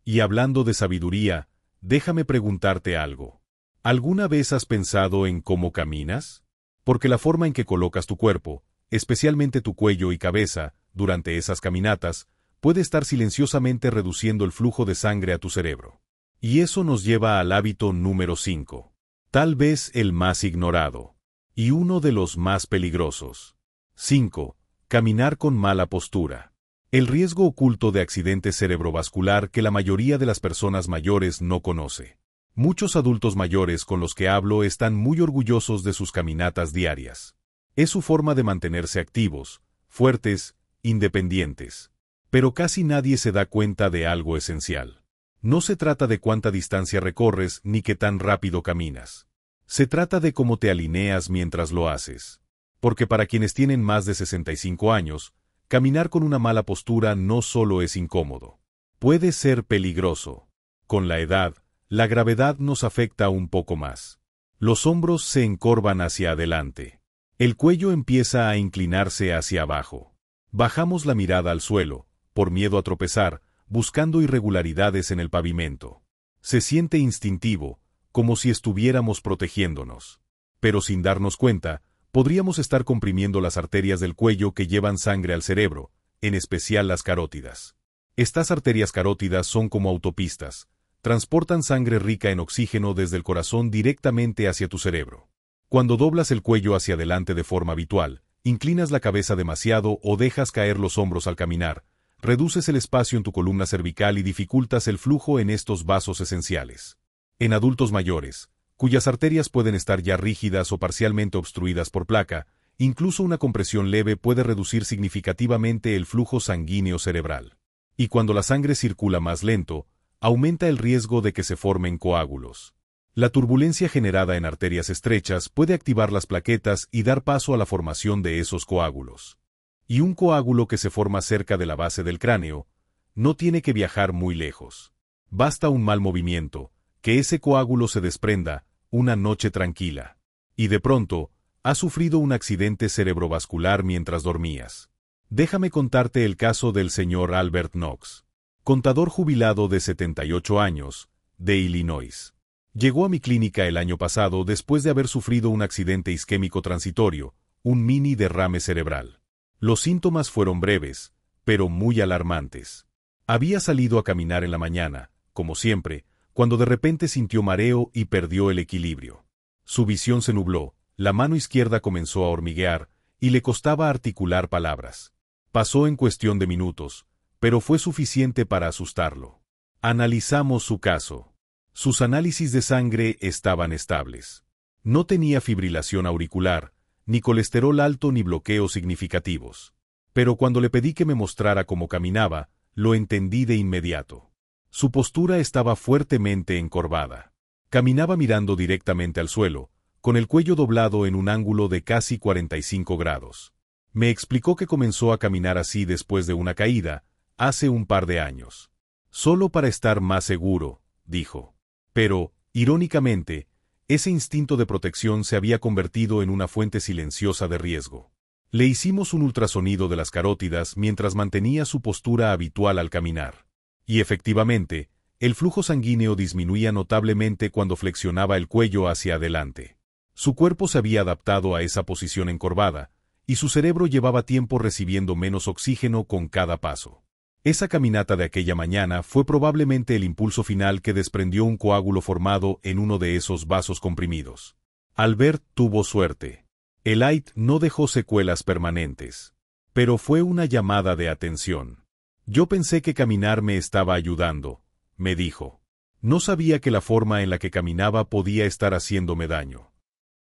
Y hablando de sabiduría, déjame preguntarte algo. ¿Alguna vez has pensado en cómo caminas? Porque la forma en que colocas tu cuerpo, especialmente tu cuello y cabeza, durante esas caminatas, puede estar silenciosamente reduciendo el flujo de sangre a tu cerebro. Y eso nos lleva al hábito número 5. Tal vez el más ignorado. Y uno de los más peligrosos. 5. Caminar con mala postura. El riesgo oculto de accidente cerebrovascular que la mayoría de las personas mayores no conoce. Muchos adultos mayores con los que hablo están muy orgullosos de sus caminatas diarias. Es su forma de mantenerse activos, fuertes, independientes. Pero casi nadie se da cuenta de algo esencial. No se trata de cuánta distancia recorres ni qué tan rápido caminas. Se trata de cómo te alineas mientras lo haces. Porque para quienes tienen más de 65 años, caminar con una mala postura no solo es incómodo. Puede ser peligroso. Con la edad, la gravedad nos afecta un poco más. Los hombros se encorvan hacia adelante. El cuello empieza a inclinarse hacia abajo. Bajamos la mirada al suelo, por miedo a tropezar, buscando irregularidades en el pavimento. Se siente instintivo, como si estuviéramos protegiéndonos. Pero sin darnos cuenta, podríamos estar comprimiendo las arterias del cuello que llevan sangre al cerebro, en especial las carótidas. Estas arterias carótidas son como autopistas, transportan sangre rica en oxígeno desde el corazón directamente hacia tu cerebro. Cuando doblas el cuello hacia adelante de forma habitual, inclinas la cabeza demasiado o dejas caer los hombros al caminar, reduces el espacio en tu columna cervical y dificultas el flujo en estos vasos esenciales. En adultos mayores, cuyas arterias pueden estar ya rígidas o parcialmente obstruidas por placa, incluso una compresión leve puede reducir significativamente el flujo sanguíneo cerebral. Y cuando la sangre circula más lento, aumenta el riesgo de que se formen coágulos. La turbulencia generada en arterias estrechas puede activar las plaquetas y dar paso a la formación de esos coágulos. Y un coágulo que se forma cerca de la base del cráneo no tiene que viajar muy lejos. Basta un mal movimiento, que ese coágulo se desprenda, una noche tranquila. Y de pronto, has sufrido un accidente cerebrovascular mientras dormías. Déjame contarte el caso del señor Albert Knox, contador jubilado de 78 años, de Illinois. Llegó a mi clínica el año pasado después de haber sufrido un accidente isquémico transitorio, un mini derrame cerebral. Los síntomas fueron breves, pero muy alarmantes. Había salido a caminar en la mañana, como siempre, cuando de repente sintió mareo y perdió el equilibrio. Su visión se nubló, la mano izquierda comenzó a hormiguear, y le costaba articular palabras. Pasó en cuestión de minutos, pero fue suficiente para asustarlo. Analizamos su caso. Sus análisis de sangre estaban estables. No tenía fibrilación auricular, ni colesterol alto ni bloqueos significativos. Pero cuando le pedí que me mostrara cómo caminaba, lo entendí de inmediato. Su postura estaba fuertemente encorvada. Caminaba mirando directamente al suelo, con el cuello doblado en un ángulo de casi 45 grados. Me explicó que comenzó a caminar así después de una caída, hace un par de años. Solo para estar más seguro, dijo. Pero, irónicamente, ese instinto de protección se había convertido en una fuente silenciosa de riesgo. Le hicimos un ultrasonido de las carótidas mientras mantenía su postura habitual al caminar. Y efectivamente, el flujo sanguíneo disminuía notablemente cuando flexionaba el cuello hacia adelante. Su cuerpo se había adaptado a esa posición encorvada, y su cerebro llevaba tiempo recibiendo menos oxígeno con cada paso. Esa caminata de aquella mañana fue probablemente el impulso final que desprendió un coágulo formado en uno de esos vasos comprimidos. Albert tuvo suerte. El AIT no dejó secuelas permanentes. Pero fue una llamada de atención. Yo pensé que caminar me estaba ayudando, me dijo. No sabía que la forma en la que caminaba podía estar haciéndome daño.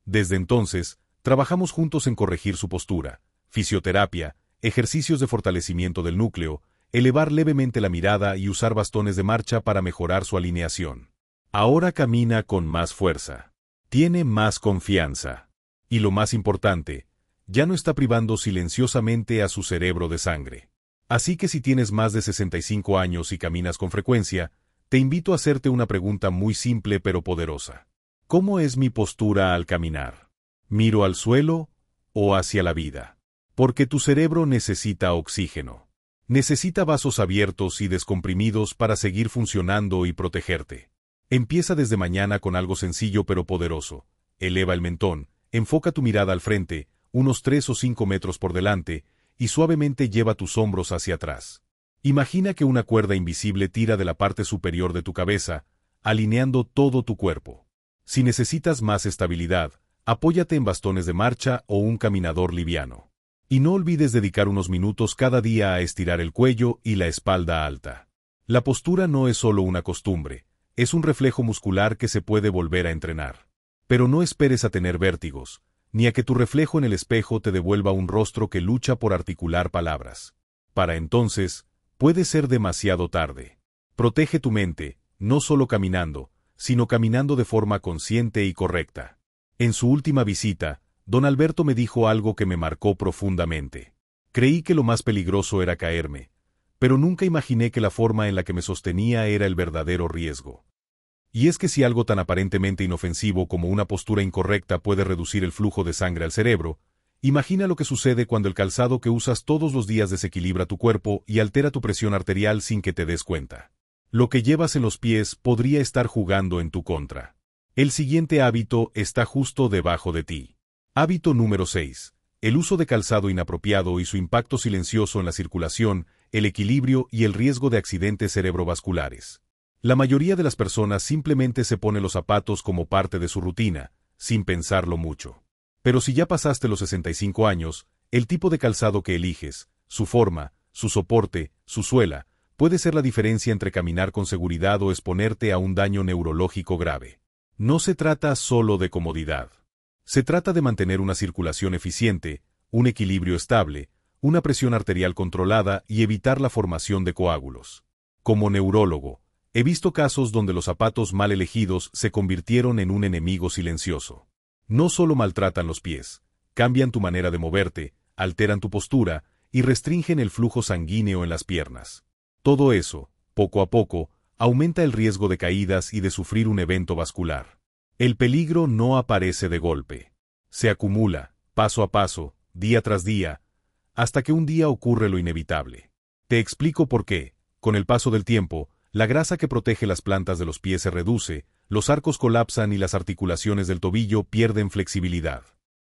Desde entonces, trabajamos juntos en corregir su postura, fisioterapia, ejercicios de fortalecimiento del núcleo, elevar levemente la mirada y usar bastones de marcha para mejorar su alineación. Ahora camina con más fuerza. Tiene más confianza. Y lo más importante, ya no está privando silenciosamente a su cerebro de sangre. Así que si tienes más de 65 años y caminas con frecuencia, te invito a hacerte una pregunta muy simple pero poderosa. ¿Cómo es mi postura al caminar? ¿Miro al suelo o hacia la vida? Porque tu cerebro necesita oxígeno. Necesita vasos abiertos y descomprimidos para seguir funcionando y protegerte. Empieza desde mañana con algo sencillo pero poderoso. Eleva el mentón, enfoca tu mirada al frente, unos 3 o 5 metros por delante, y suavemente lleva tus hombros hacia atrás. Imagina que una cuerda invisible tira de la parte superior de tu cabeza, alineando todo tu cuerpo. Si necesitas más estabilidad, apóyate en bastones de marcha o un caminador liviano. Y no olvides dedicar unos minutos cada día a estirar el cuello y la espalda alta. La postura no es solo una costumbre, es un reflejo muscular que se puede volver a entrenar. Pero no esperes a tener vértigos, ni a que tu reflejo en el espejo te devuelva un rostro que lucha por articular palabras. Para entonces, puede ser demasiado tarde. Protege tu mente, no solo caminando, sino caminando de forma consciente y correcta. En su última visita, don Alberto me dijo algo que me marcó profundamente. Creí que lo más peligroso era caerme, pero nunca imaginé que la forma en la que me sostenía era el verdadero riesgo. Y es que si algo tan aparentemente inofensivo como una postura incorrecta puede reducir el flujo de sangre al cerebro, imagina lo que sucede cuando el calzado que usas todos los días desequilibra tu cuerpo y altera tu presión arterial sin que te des cuenta. Lo que llevas en los pies podría estar jugando en tu contra. El siguiente hábito está justo debajo de ti. Hábito número 6. El uso de calzado inapropiado y su impacto silencioso en la circulación, el equilibrio y el riesgo de accidentes cerebrovasculares. La mayoría de las personas simplemente se pone los zapatos como parte de su rutina, sin pensarlo mucho. Pero si ya pasaste los 65 años, el tipo de calzado que eliges, su forma, su soporte, su suela, puede ser la diferencia entre caminar con seguridad o exponerte a un daño neurológico grave. No se trata solo de comodidad. Se trata de mantener una circulación eficiente, un equilibrio estable, una presión arterial controlada y evitar la formación de coágulos. Como neurólogo, he visto casos donde los zapatos mal elegidos se convirtieron en un enemigo silencioso. No solo maltratan los pies, cambian tu manera de moverte, alteran tu postura y restringen el flujo sanguíneo en las piernas. Todo eso, poco a poco, aumenta el riesgo de caídas y de sufrir un evento vascular. El peligro no aparece de golpe. Se acumula, paso a paso, día tras día, hasta que un día ocurre lo inevitable. Te explico por qué. Con el paso del tiempo, la grasa que protege las plantas de los pies se reduce, los arcos colapsan y las articulaciones del tobillo pierden flexibilidad.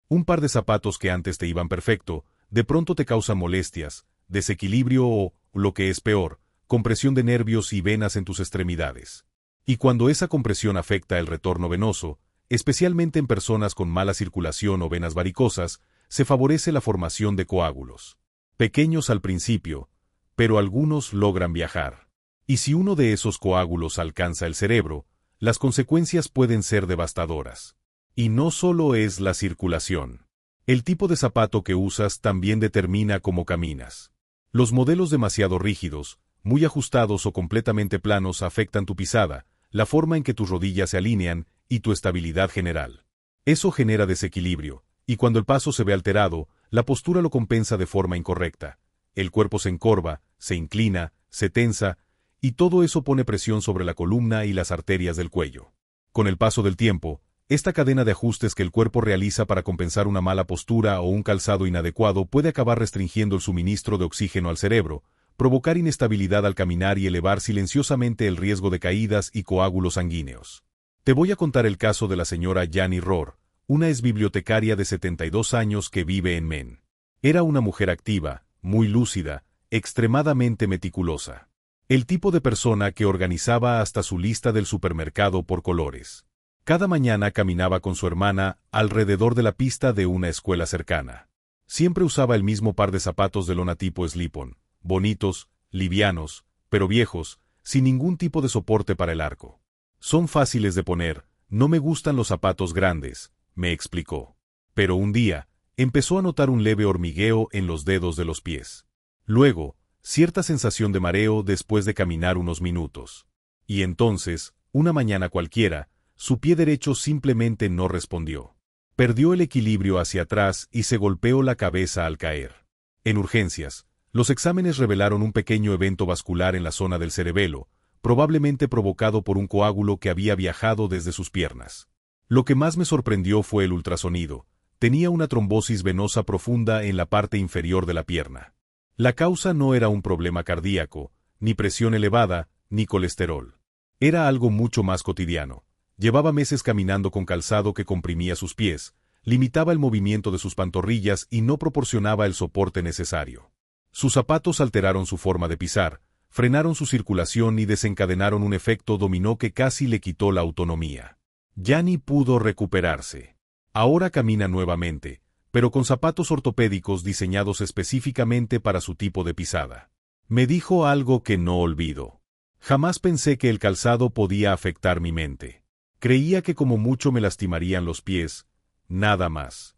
Un par de zapatos que antes te iban perfecto, de pronto te causan molestias, desequilibrio o, lo que es peor, compresión de nervios y venas en tus extremidades. Y cuando esa compresión afecta el retorno venoso, especialmente en personas con mala circulación o venas varicosas, se favorece la formación de coágulos. Pequeños al principio, pero algunos logran viajar. Y si uno de esos coágulos alcanza el cerebro, las consecuencias pueden ser devastadoras. Y no solo es la circulación. El tipo de zapato que usas también determina cómo caminas. Los modelos demasiado rígidos, muy ajustados o completamente planos afectan tu pisada, la forma en que tus rodillas se alinean y tu estabilidad general. Eso genera desequilibrio, y cuando el paso se ve alterado, la postura lo compensa de forma incorrecta. El cuerpo se encorva, se inclina, se tensa, y todo eso pone presión sobre la columna y las arterias del cuello. Con el paso del tiempo, esta cadena de ajustes que el cuerpo realiza para compensar una mala postura o un calzado inadecuado puede acabar restringiendo el suministro de oxígeno al cerebro, provocar inestabilidad al caminar y elevar silenciosamente el riesgo de caídas y coágulos sanguíneos. Te voy a contar el caso de la señora Jani Rohr, una exbibliotecaria de 72 años que vive en Maine. Era una mujer activa, muy lúcida, extremadamente meticulosa. El tipo de persona que organizaba hasta su lista del supermercado por colores. Cada mañana caminaba con su hermana alrededor de la pista de una escuela cercana. Siempre usaba el mismo par de zapatos de lona tipo slip-on, bonitos, livianos, pero viejos, sin ningún tipo de soporte para el arco. Son fáciles de poner, no me gustan los zapatos grandes, me explicó. Pero un día, empezó a notar un leve hormigueo en los dedos de los pies. Luego, cierta sensación de mareo después de caminar unos minutos. Y entonces, una mañana cualquiera, su pie derecho simplemente no respondió. Perdió el equilibrio hacia atrás y se golpeó la cabeza al caer. En urgencias, los exámenes revelaron un pequeño evento vascular en la zona del cerebelo, probablemente provocado por un coágulo que había viajado desde sus piernas. Lo que más me sorprendió fue el ultrasonido. Tenía una trombosis venosa profunda en la parte inferior de la pierna. La causa no era un problema cardíaco, ni presión elevada, ni colesterol. Era algo mucho más cotidiano. Llevaba meses caminando con calzado que comprimía sus pies, limitaba el movimiento de sus pantorrillas y no proporcionaba el soporte necesario. Sus zapatos alteraron su forma de pisar, frenaron su circulación y desencadenaron un efecto dominó que casi le quitó la autonomía. Jani pudo recuperarse. Ahora camina nuevamente, pero con zapatos ortopédicos diseñados específicamente para su tipo de pisada. Me dijo algo que no olvido. Jamás pensé que el calzado podía afectar mi mente. Creía que como mucho me lastimarían los pies, nada más.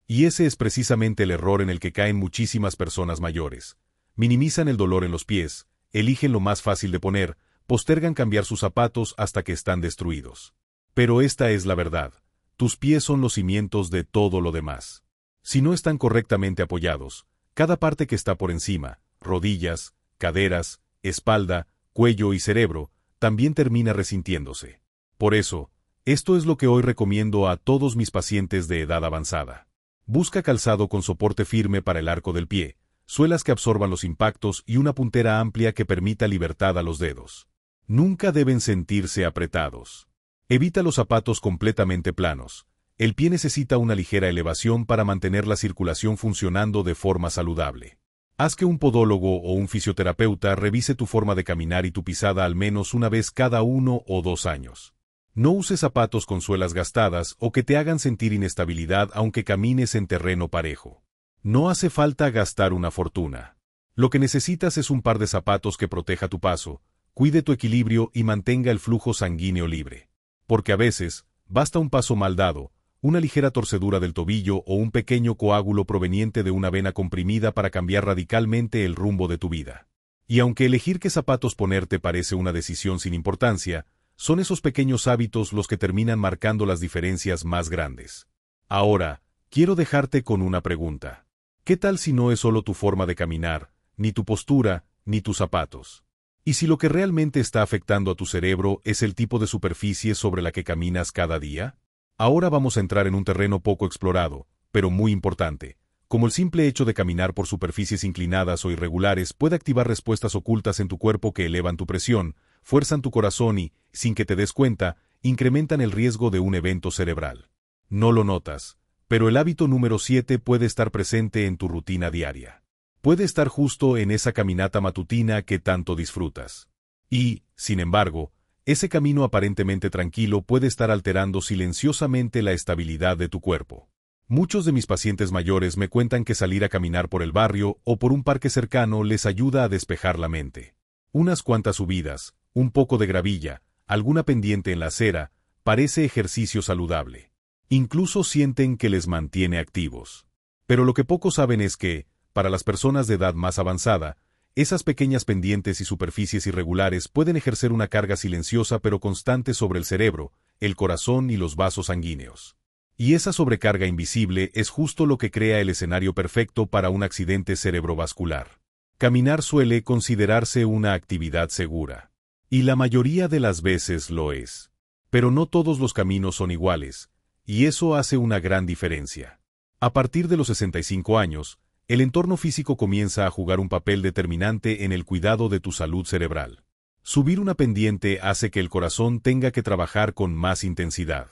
Y ese es precisamente el error en el que caen muchísimas personas mayores. Minimizan el dolor en los pies, eligen lo más fácil de poner, postergan cambiar sus zapatos hasta que están destruidos. Pero esta es la verdad. Tus pies son los cimientos de todo lo demás. Si no están correctamente apoyados, cada parte que está por encima, rodillas, caderas, espalda, cuello y cerebro, también termina resintiéndose. Por eso, esto es lo que hoy recomiendo a todos mis pacientes de edad avanzada. Busca calzado con soporte firme para el arco del pie, suelas que absorban los impactos y una puntera amplia que permita libertad a los dedos. Nunca deben sentirse apretados. Evita los zapatos completamente planos. El pie necesita una ligera elevación para mantener la circulación funcionando de forma saludable. Haz que un podólogo o un fisioterapeuta revise tu forma de caminar y tu pisada al menos una vez cada 1 o 2 años. No uses zapatos con suelas gastadas o que te hagan sentir inestabilidad aunque camines en terreno parejo. No hace falta gastar una fortuna. Lo que necesitas es un par de zapatos que proteja tu paso, cuide tu equilibrio y mantenga el flujo sanguíneo libre. Porque a veces, basta un paso mal dado, una ligera torcedura del tobillo o un pequeño coágulo proveniente de una vena comprimida para cambiar radicalmente el rumbo de tu vida. Y aunque elegir qué zapatos ponerte parece una decisión sin importancia, son esos pequeños hábitos los que terminan marcando las diferencias más grandes. Ahora, quiero dejarte con una pregunta. ¿Qué tal si no es solo tu forma de caminar, ni tu postura, ni tus zapatos? ¿Y si lo que realmente está afectando a tu cerebro es el tipo de superficie sobre la que caminas cada día? Ahora vamos a entrar en un terreno poco explorado, pero muy importante. Como el simple hecho de caminar por superficies inclinadas o irregulares puede activar respuestas ocultas en tu cuerpo que elevan tu presión, fuerzan tu corazón y, sin que te des cuenta, incrementan el riesgo de un evento cerebral. No lo notas, pero el hábito número 7 puede estar presente en tu rutina diaria. Puede estar justo en esa caminata matutina que tanto disfrutas. Y, sin embargo, ese camino aparentemente tranquilo puede estar alterando silenciosamente la estabilidad de tu cuerpo. Muchos de mis pacientes mayores me cuentan que salir a caminar por el barrio o por un parque cercano les ayuda a despejar la mente. Unas cuantas subidas, un poco de gravilla, alguna pendiente en la acera, parece ejercicio saludable. Incluso sienten que les mantiene activos. Pero lo que pocos saben es que, para las personas de edad más avanzada, esas pequeñas pendientes y superficies irregulares pueden ejercer una carga silenciosa pero constante sobre el cerebro, el corazón y los vasos sanguíneos. Y esa sobrecarga invisible es justo lo que crea el escenario perfecto para un accidente cerebrovascular. Caminar suele considerarse una actividad segura. Y la mayoría de las veces lo es. Pero no todos los caminos son iguales, y eso hace una gran diferencia. A partir de los 65 años, el entorno físico comienza a jugar un papel determinante en el cuidado de tu salud cerebral. Subir una pendiente hace que el corazón tenga que trabajar con más intensidad.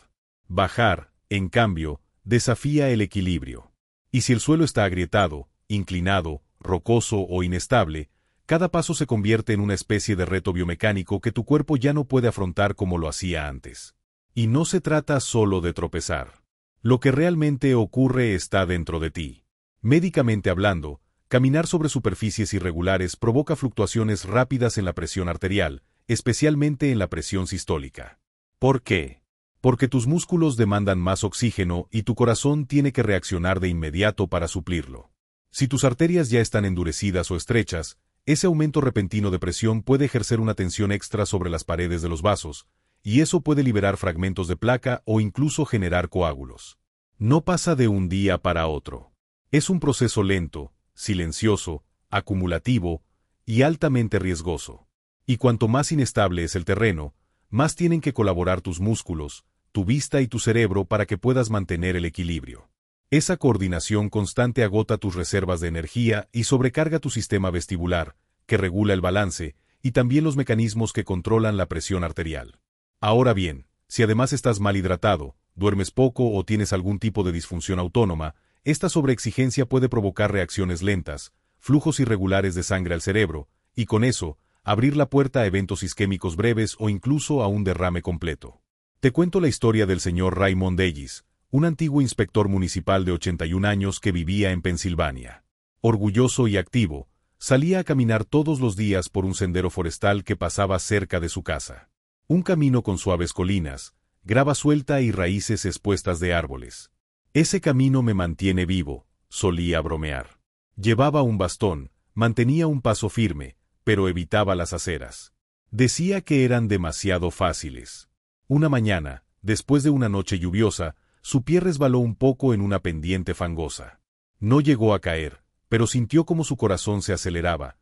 Bajar, en cambio, desafía el equilibrio. Y si el suelo está agrietado, inclinado, rocoso o inestable, cada paso se convierte en una especie de reto biomecánico que tu cuerpo ya no puede afrontar como lo hacía antes. Y no se trata solo de tropezar. Lo que realmente ocurre está dentro de ti. Médicamente hablando, caminar sobre superficies irregulares provoca fluctuaciones rápidas en la presión arterial, especialmente en la presión sistólica. ¿Por qué? Porque tus músculos demandan más oxígeno y tu corazón tiene que reaccionar de inmediato para suplirlo. Si tus arterias ya están endurecidas o estrechas, ese aumento repentino de presión puede ejercer una tensión extra sobre las paredes de los vasos, y eso puede liberar fragmentos de placa o incluso generar coágulos. No pasa de un día para otro. Es un proceso lento, silencioso, acumulativo y altamente riesgoso. Y cuanto más inestable es el terreno, más tienen que colaborar tus músculos, tu vista y tu cerebro para que puedas mantener el equilibrio. Esa coordinación constante agota tus reservas de energía y sobrecarga tu sistema vestibular, que regula el balance, y también los mecanismos que controlan la presión arterial. Ahora bien, si además estás mal hidratado, duermes poco o tienes algún tipo de disfunción autónoma, esta sobreexigencia puede provocar reacciones lentas, flujos irregulares de sangre al cerebro, y con eso, abrir la puerta a eventos isquémicos breves o incluso a un derrame completo. Te cuento la historia del señor Raymond Ellis, un antiguo inspector municipal de 81 años que vivía en Pensilvania. Orgulloso y activo, salía a caminar todos los días por un sendero forestal que pasaba cerca de su casa. Un camino con suaves colinas, grava suelta y raíces expuestas de árboles. Ese camino me mantiene vivo, solía bromear. Llevaba un bastón, mantenía un paso firme, pero evitaba las aceras. Decía que eran demasiado fáciles. Una mañana, después de una noche lluviosa, su pie resbaló un poco en una pendiente fangosa. No llegó a caer, pero sintió como su corazón se aceleraba,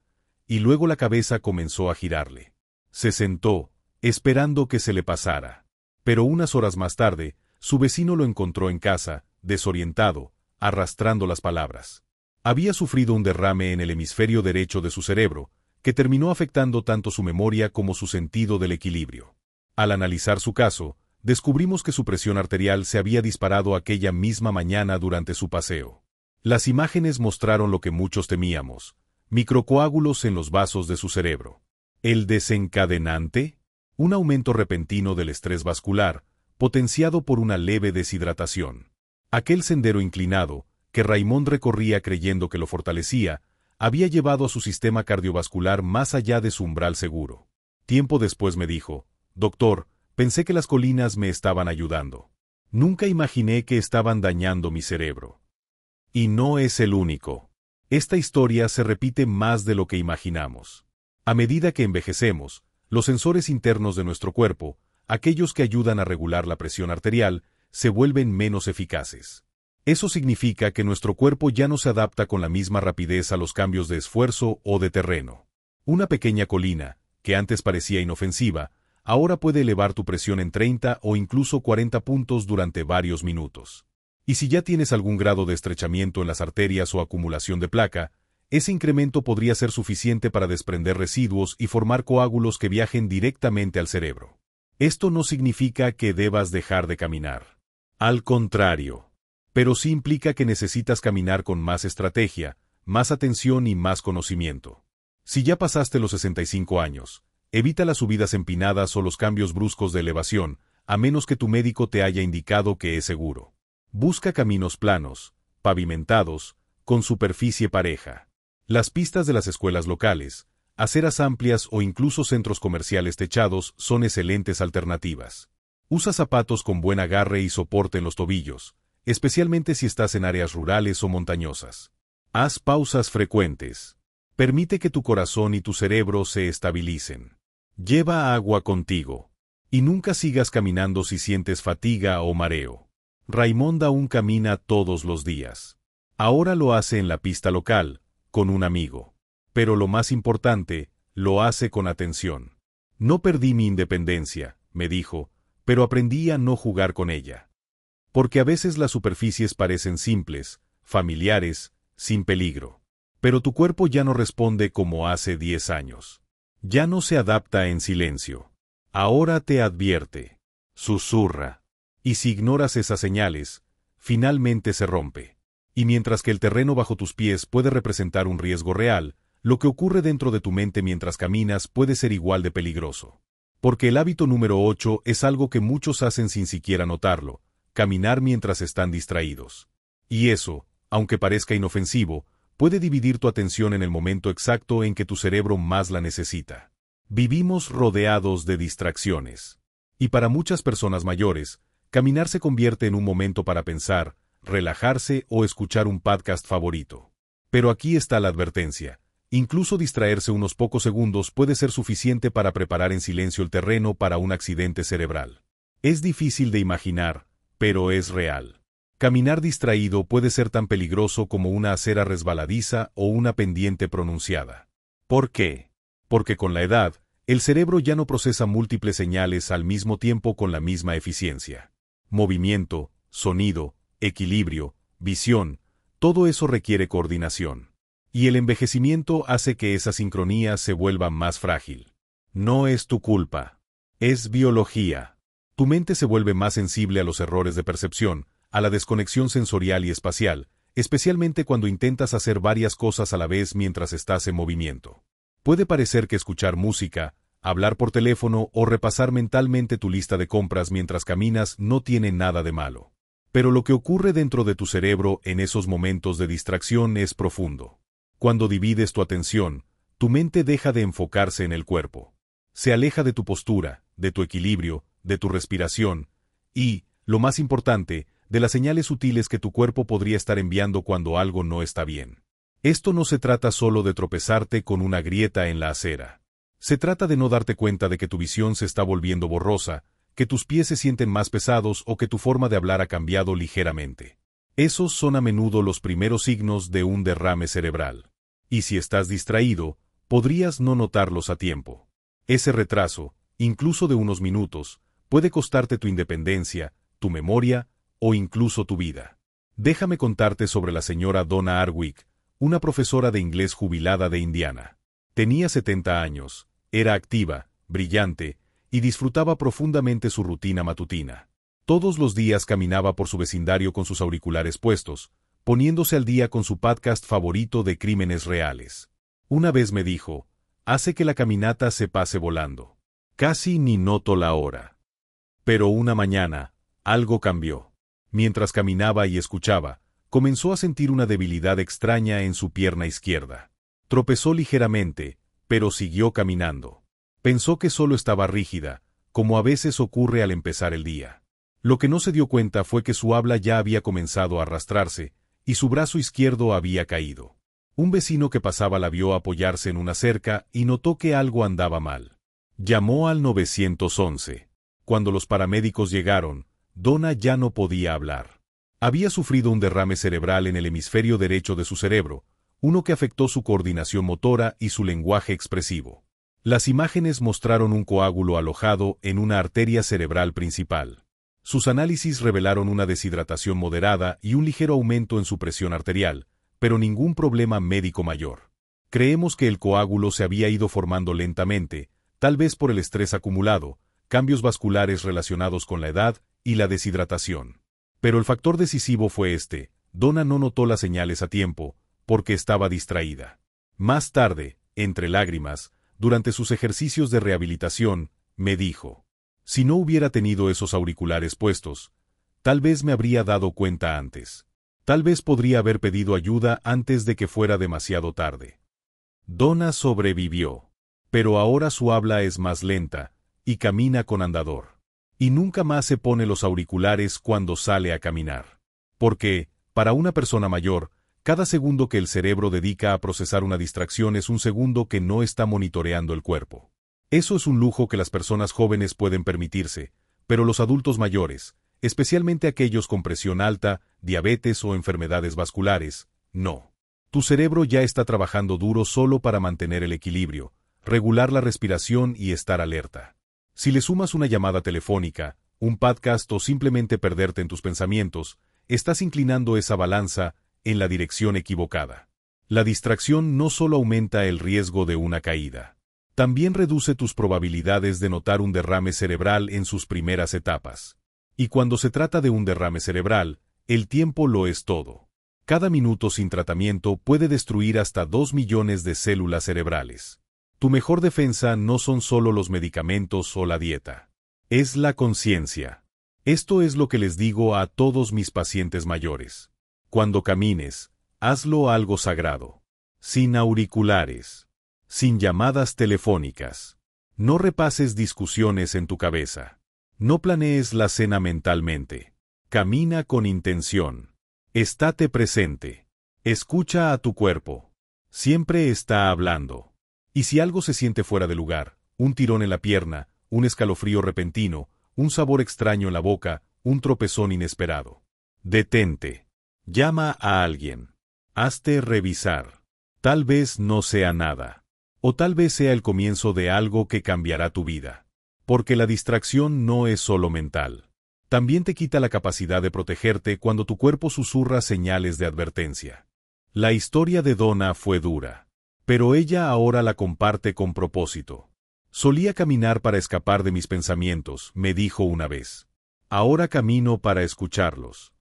y luego la cabeza comenzó a girarle. Se sentó, esperando que se le pasara. Pero unas horas más tarde, su vecino lo encontró en casa, desorientado, arrastrando las palabras. Había sufrido un derrame en el hemisferio derecho de su cerebro, que terminó afectando tanto su memoria como su sentido del equilibrio. Al analizar su caso, descubrimos que su presión arterial se había disparado aquella misma mañana durante su paseo. Las imágenes mostraron lo que muchos temíamos: microcoágulos en los vasos de su cerebro. ¿El desencadenante? Un aumento repentino del estrés vascular, potenciado por una leve deshidratación. Aquel sendero inclinado, que Raymond recorría creyendo que lo fortalecía, había llevado a su sistema cardiovascular más allá de su umbral seguro. Tiempo después me dijo: «Doctor, pensé que las colinas me estaban ayudando. Nunca imaginé que estaban dañando mi cerebro». Y no es el único. Esta historia se repite más de lo que imaginamos. A medida que envejecemos, los sensores internos de nuestro cuerpo, aquellos que ayudan a regular la presión arterial, se vuelven menos eficaces. Eso significa que nuestro cuerpo ya no se adapta con la misma rapidez a los cambios de esfuerzo o de terreno. Una pequeña colina, que antes parecía inofensiva, ahora puede elevar tu presión en 30 o incluso 40 puntos durante varios minutos. Y si ya tienes algún grado de estrechamiento en las arterias o acumulación de placa, ese incremento podría ser suficiente para desprender residuos y formar coágulos que viajen directamente al cerebro. Esto no significa que debas dejar de caminar. Al contrario. Pero sí implica que necesitas caminar con más estrategia, más atención y más conocimiento. Si ya pasaste los 65 años, evita las subidas empinadas o los cambios bruscos de elevación, a menos que tu médico te haya indicado que es seguro. Busca caminos planos, pavimentados, con superficie pareja. Las pistas de las escuelas locales, aceras amplias o incluso centros comerciales techados son excelentes alternativas. Usa zapatos con buen agarre y soporte en los tobillos, especialmente si estás en áreas rurales o montañosas. Haz pausas frecuentes. Permite que tu corazón y tu cerebro se estabilicen. Lleva agua contigo. Y nunca sigas caminando si sientes fatiga o mareo. Raimonda aún camina todos los días. Ahora lo hace en la pista local, con un amigo. Pero lo más importante, lo hace con atención. No perdí mi independencia, me dijo, pero aprendí a no jugar con ella. Porque a veces las superficies parecen simples, familiares, sin peligro. Pero tu cuerpo ya no responde como hace 10 años. Ya no se adapta en silencio. Ahora te advierte. Susurra. Y si ignoras esas señales, finalmente se rompe. Y mientras que el terreno bajo tus pies puede representar un riesgo real, lo que ocurre dentro de tu mente mientras caminas puede ser igual de peligroso. Porque el hábito número 8 es algo que muchos hacen sin siquiera notarlo, caminar mientras están distraídos. Y eso, aunque parezca inofensivo, puede dividir tu atención en el momento exacto en que tu cerebro más la necesita. Vivimos rodeados de distracciones. Y para muchas personas mayores, caminar se convierte en un momento para pensar, relajarse o escuchar un podcast favorito. Pero aquí está la advertencia. Incluso distraerse unos pocos segundos puede ser suficiente para preparar en silencio el terreno para un accidente cerebral. Es difícil de imaginar, pero es real. Caminar distraído puede ser tan peligroso como una acera resbaladiza o una pendiente pronunciada. ¿Por qué? Porque con la edad, el cerebro ya no procesa múltiples señales al mismo tiempo con la misma eficiencia. Movimiento, sonido, equilibrio, visión, todo eso requiere coordinación. Y el envejecimiento hace que esa sincronía se vuelva más frágil. No es tu culpa. Es biología. Tu mente se vuelve más sensible a los errores de percepción, a la desconexión sensorial y espacial, especialmente cuando intentas hacer varias cosas a la vez mientras estás en movimiento. Puede parecer que escuchar música, hablar por teléfono o repasar mentalmente tu lista de compras mientras caminas no tiene nada de malo. Pero lo que ocurre dentro de tu cerebro en esos momentos de distracción es profundo. Cuando divides tu atención, tu mente deja de enfocarse en el cuerpo. Se aleja de tu postura, de tu equilibrio, de tu respiración y, lo más importante, de las señales sutiles que tu cuerpo podría estar enviando cuando algo no está bien. Esto no se trata solo de tropezarte con una grieta en la acera. Se trata de no darte cuenta de que tu visión se está volviendo borrosa, que tus pies se sienten más pesados o que tu forma de hablar ha cambiado ligeramente. Esos son a menudo los primeros signos de un derrame cerebral. Y si estás distraído, podrías no notarlos a tiempo. Ese retraso, incluso de unos minutos, puede costarte tu independencia, tu memoria o incluso tu vida. Déjame contarte sobre la señora Donna Arwick, una profesora de inglés jubilada de Indiana. Tenía 70 años, era activa, brillante, y disfrutaba profundamente su rutina matutina. Todos los días caminaba por su vecindario con sus auriculares puestos, poniéndose al día con su podcast favorito de crímenes reales. Una vez me dijo, hace que la caminata se pase volando. Casi ni noto la hora. Pero una mañana, algo cambió. Mientras caminaba y escuchaba, comenzó a sentir una debilidad extraña en su pierna izquierda. Tropezó ligeramente, pero siguió caminando. Pensó que solo estaba rígida, como a veces ocurre al empezar el día. Lo que no se dio cuenta fue que su habla ya había comenzado a arrastrarse, y su brazo izquierdo había caído. Un vecino que pasaba la vio apoyarse en una cerca y notó que algo andaba mal. Llamó al 911. Cuando los paramédicos llegaron, Donna ya no podía hablar. Había sufrido un derrame cerebral en el hemisferio derecho de su cerebro, uno que afectó su coordinación motora y su lenguaje expresivo. Las imágenes mostraron un coágulo alojado en una arteria cerebral principal. Sus análisis revelaron una deshidratación moderada y un ligero aumento en su presión arterial, pero ningún problema médico mayor. Creemos que el coágulo se había ido formando lentamente, tal vez por el estrés acumulado, cambios vasculares relacionados con la edad y la deshidratación. Pero el factor decisivo fue este: Donna no notó las señales a tiempo, porque estaba distraída. Más tarde, entre lágrimas, durante sus ejercicios de rehabilitación, me dijo, si no hubiera tenido esos auriculares puestos, Tal vez me habría dado cuenta antes. Tal vez podría haber pedido ayuda antes de que fuera demasiado tarde. Donna sobrevivió. Pero ahora su habla es más lenta, y camina con andador. Y nunca más se pone los auriculares cuando sale a caminar. Porque, para una persona mayor, cada segundo que el cerebro dedica a procesar una distracción es un segundo que no está monitoreando el cuerpo. Eso es un lujo que las personas jóvenes pueden permitirse, pero los adultos mayores, especialmente aquellos con presión alta, diabetes o enfermedades vasculares, no. Tu cerebro ya está trabajando duro solo para mantener el equilibrio, regular la respiración y estar alerta. Si le sumas una llamada telefónica, un podcast o simplemente perderte en tus pensamientos, estás inclinando esa balanza en la dirección equivocada. La distracción no solo aumenta el riesgo de una caída, también reduce tus probabilidades de notar un derrame cerebral en sus primeras etapas. Y cuando se trata de un derrame cerebral, el tiempo lo es todo. Cada minuto sin tratamiento puede destruir hasta 2 millones de células cerebrales. Tu mejor defensa no son solo los medicamentos o la dieta. Es la conciencia. Esto es lo que les digo a todos mis pacientes mayores. Cuando camines, hazlo algo sagrado. Sin auriculares. Sin llamadas telefónicas. No repases discusiones en tu cabeza. No planees la cena mentalmente. Camina con intención. Estate presente. Escucha a tu cuerpo. Siempre está hablando. Y si algo se siente fuera de lugar, un tirón en la pierna, un escalofrío repentino, un sabor extraño en la boca, un tropezón inesperado. Detente. Llama a alguien. Hazte revisar. Tal vez no sea nada. O tal vez sea el comienzo de algo que cambiará tu vida. Porque la distracción no es solo mental. También te quita la capacidad de protegerte cuando tu cuerpo susurra señales de advertencia. La historia de Donna fue dura. Pero ella ahora la comparte con propósito. Solía caminar para escapar de mis pensamientos, me dijo una vez. Ahora camino para escucharlos.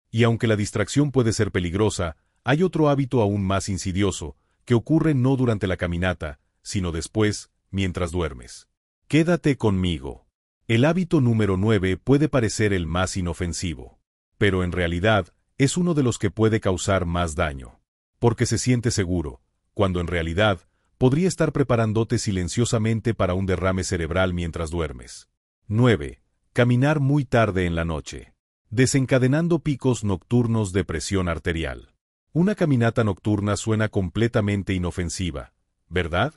Y aunque la distracción puede ser peligrosa, hay otro hábito aún más insidioso, que ocurre no durante la caminata, sino después, mientras duermes. Quédate conmigo. El hábito número 9 puede parecer el más inofensivo, pero en realidad es uno de los que puede causar más daño. Porque se siente seguro, cuando en realidad podría estar preparándote silenciosamente para un derrame cerebral mientras duermes. 9. Caminar muy tarde en la noche. Desencadenando picos nocturnos de presión arterial. Una caminata nocturna suena completamente inofensiva, ¿verdad?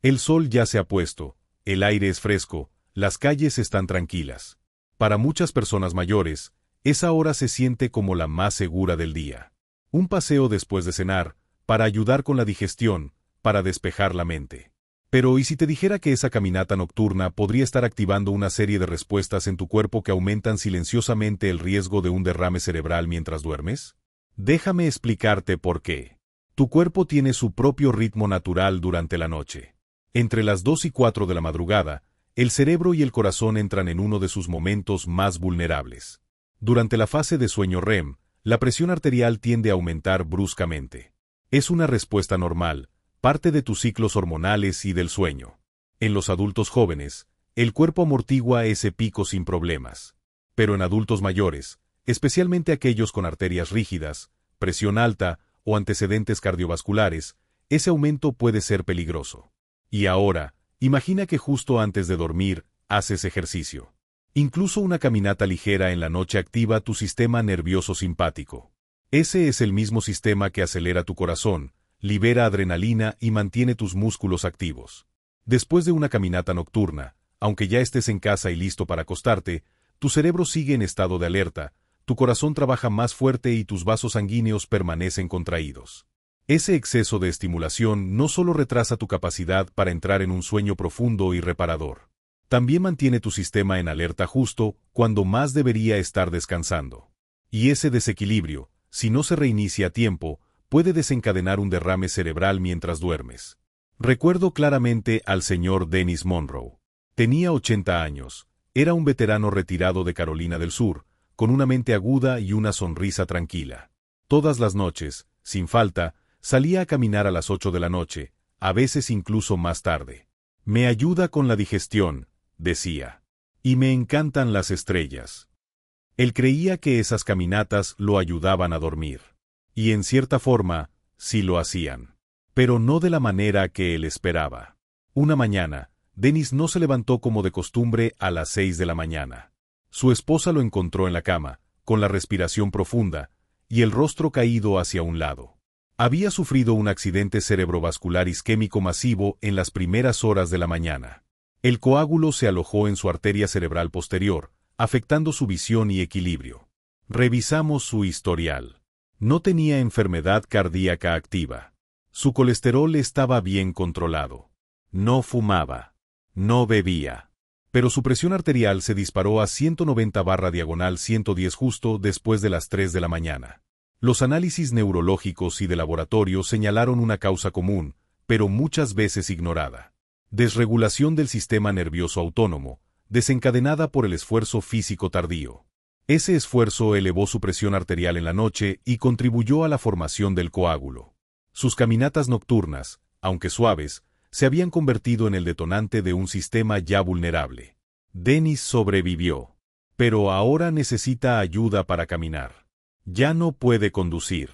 El sol ya se ha puesto, el aire es fresco, las calles están tranquilas. Para muchas personas mayores, esa hora se siente como la más segura del día. Un paseo después de cenar, para ayudar con la digestión, para despejar la mente. Pero ¿y si te dijera que esa caminata nocturna podría estar activando una serie de respuestas en tu cuerpo que aumentan silenciosamente el riesgo de un derrame cerebral mientras duermes? Déjame explicarte por qué. Tu cuerpo tiene su propio ritmo natural durante la noche. Entre las 2 y 4 de la madrugada, el cerebro y el corazón entran en uno de sus momentos más vulnerables. Durante la fase de sueño REM, la presión arterial tiende a aumentar bruscamente. Es una respuesta normal, parte de tus ciclos hormonales y del sueño. En los adultos jóvenes, el cuerpo amortigua ese pico sin problemas. Pero en adultos mayores, especialmente aquellos con arterias rígidas, presión alta o antecedentes cardiovasculares, ese aumento puede ser peligroso. Y ahora, imagina que justo antes de dormir, haces ejercicio. Incluso una caminata ligera en la noche activa tu sistema nervioso simpático. Ese es el mismo sistema que acelera tu corazón, libera adrenalina y mantiene tus músculos activos. Después de una caminata nocturna, aunque ya estés en casa y listo para acostarte, tu cerebro sigue en estado de alerta, tu corazón trabaja más fuerte y tus vasos sanguíneos permanecen contraídos. Ese exceso de estimulación no solo retrasa tu capacidad para entrar en un sueño profundo y reparador, también mantiene tu sistema en alerta justo cuando más debería estar descansando. Y ese desequilibrio, si no se reinicia a tiempo, puede desencadenar un derrame cerebral mientras duermes. Recuerdo claramente al señor Dennis Monroe. Tenía 80 años, era un veterano retirado de Carolina del Sur, con una mente aguda y una sonrisa tranquila. Todas las noches, sin falta, salía a caminar a las 8 de la noche, a veces incluso más tarde. Me ayuda con la digestión, decía. Y me encantan las estrellas. Él creía que esas caminatas lo ayudaban a dormir. Y en cierta forma, sí lo hacían. Pero no de la manera que él esperaba. Una mañana, Dennis no se levantó como de costumbre a las 6 de la mañana. Su esposa lo encontró en la cama, con la respiración profunda, y el rostro caído hacia un lado. Había sufrido un accidente cerebrovascular isquémico masivo en las primeras horas de la mañana. El coágulo se alojó en su arteria cerebral posterior, afectando su visión y equilibrio. Revisamos su historial. No tenía enfermedad cardíaca activa. Su colesterol estaba bien controlado. No fumaba. No bebía. Pero su presión arterial se disparó a 190/110 justo después de las 3 de la mañana. Los análisis neurológicos y de laboratorio señalaron una causa común, pero muchas veces ignorada. Desregulación del sistema nervioso autónomo, desencadenada por el esfuerzo físico tardío. Ese esfuerzo elevó su presión arterial en la noche y contribuyó a la formación del coágulo. Sus caminatas nocturnas, aunque suaves, se habían convertido en el detonante de un sistema ya vulnerable. Dennis sobrevivió, pero ahora necesita ayuda para caminar. Ya no puede conducir.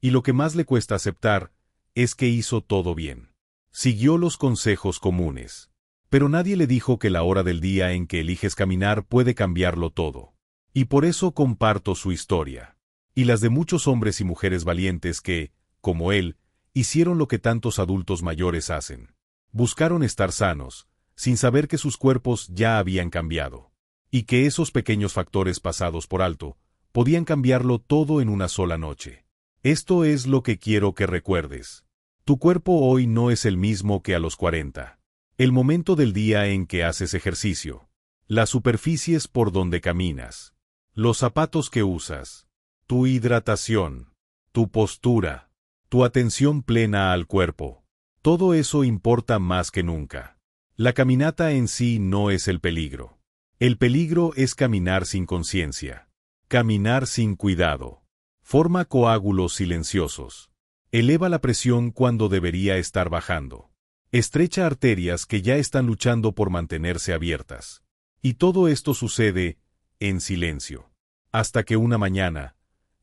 Y lo que más le cuesta aceptar es que hizo todo bien. Siguió los consejos comunes. Pero nadie le dijo que la hora del día en que eliges caminar puede cambiarlo todo. Y por eso comparto su historia. Y las de muchos hombres y mujeres valientes que, como él, hicieron lo que tantos adultos mayores hacen. Buscaron estar sanos, sin saber que sus cuerpos ya habían cambiado. Y que esos pequeños factores pasados por alto, podían cambiarlo todo en una sola noche. Esto es lo que quiero que recuerdes. Tu cuerpo hoy no es el mismo que a los 40. El momento del día en que haces ejercicio. Las superficies por donde caminas. Los zapatos que usas. Tu hidratación. Tu postura. Tu atención plena al cuerpo. Todo eso importa más que nunca. La caminata en sí no es el peligro. El peligro es caminar sin conciencia. Caminar sin cuidado. Forma coágulos silenciosos. Eleva la presión cuando debería estar bajando. Estrecha arterias que ya están luchando por mantenerse abiertas. Y todo esto sucede en silencio. Hasta que una mañana,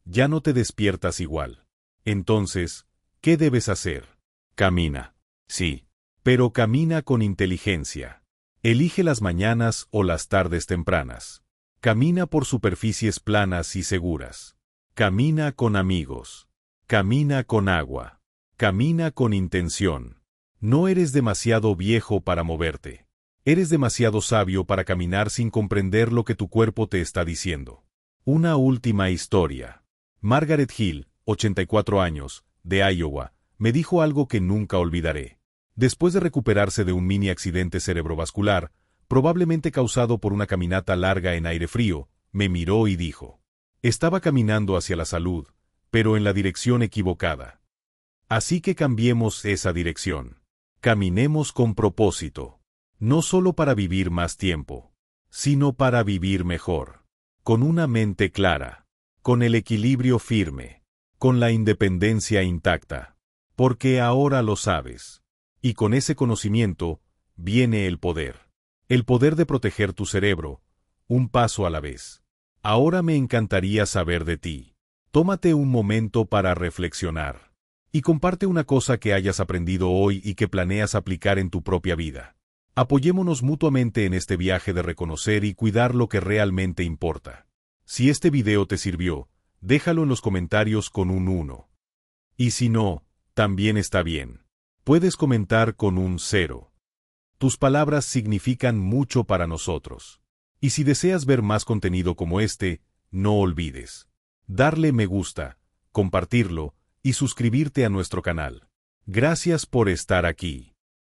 ya no te despiertas igual. Entonces, ¿qué debes hacer? Camina. Sí. Pero camina con inteligencia. Elige las mañanas o las tardes tempranas. Camina por superficies planas y seguras. Camina con amigos. Camina con agua. Camina con intención. No eres demasiado viejo para moverte. Eres demasiado sabio para caminar sin comprender lo que tu cuerpo te está diciendo. Una última historia. Margaret Hill, 84 años, de Iowa, me dijo algo que nunca olvidaré. Después de recuperarse de un mini accidente cerebrovascular, probablemente causado por una caminata larga en aire frío, me miró y dijo: estaba caminando hacia la salud, pero en la dirección equivocada. Así que cambiemos esa dirección. Caminemos con propósito. No solo para vivir más tiempo, sino para vivir mejor. Con una mente clara. Con el equilibrio firme. Con la independencia intacta. Porque ahora lo sabes. Y con ese conocimiento, viene el poder. El poder de proteger tu cerebro, un paso a la vez. Ahora me encantaría saber de ti. Tómate un momento para reflexionar. Y comparte una cosa que hayas aprendido hoy y que planeas aplicar en tu propia vida. Apoyémonos mutuamente en este viaje de reconocer y cuidar lo que realmente importa. Si este video te sirvió, déjalo en los comentarios con un 1. Y si no, también está bien. Puedes comentar con un 0. Tus palabras significan mucho para nosotros. Y si deseas ver más contenido como este, no olvides darle me gusta, compartirlo y suscribirte a nuestro canal. Gracias por estar aquí.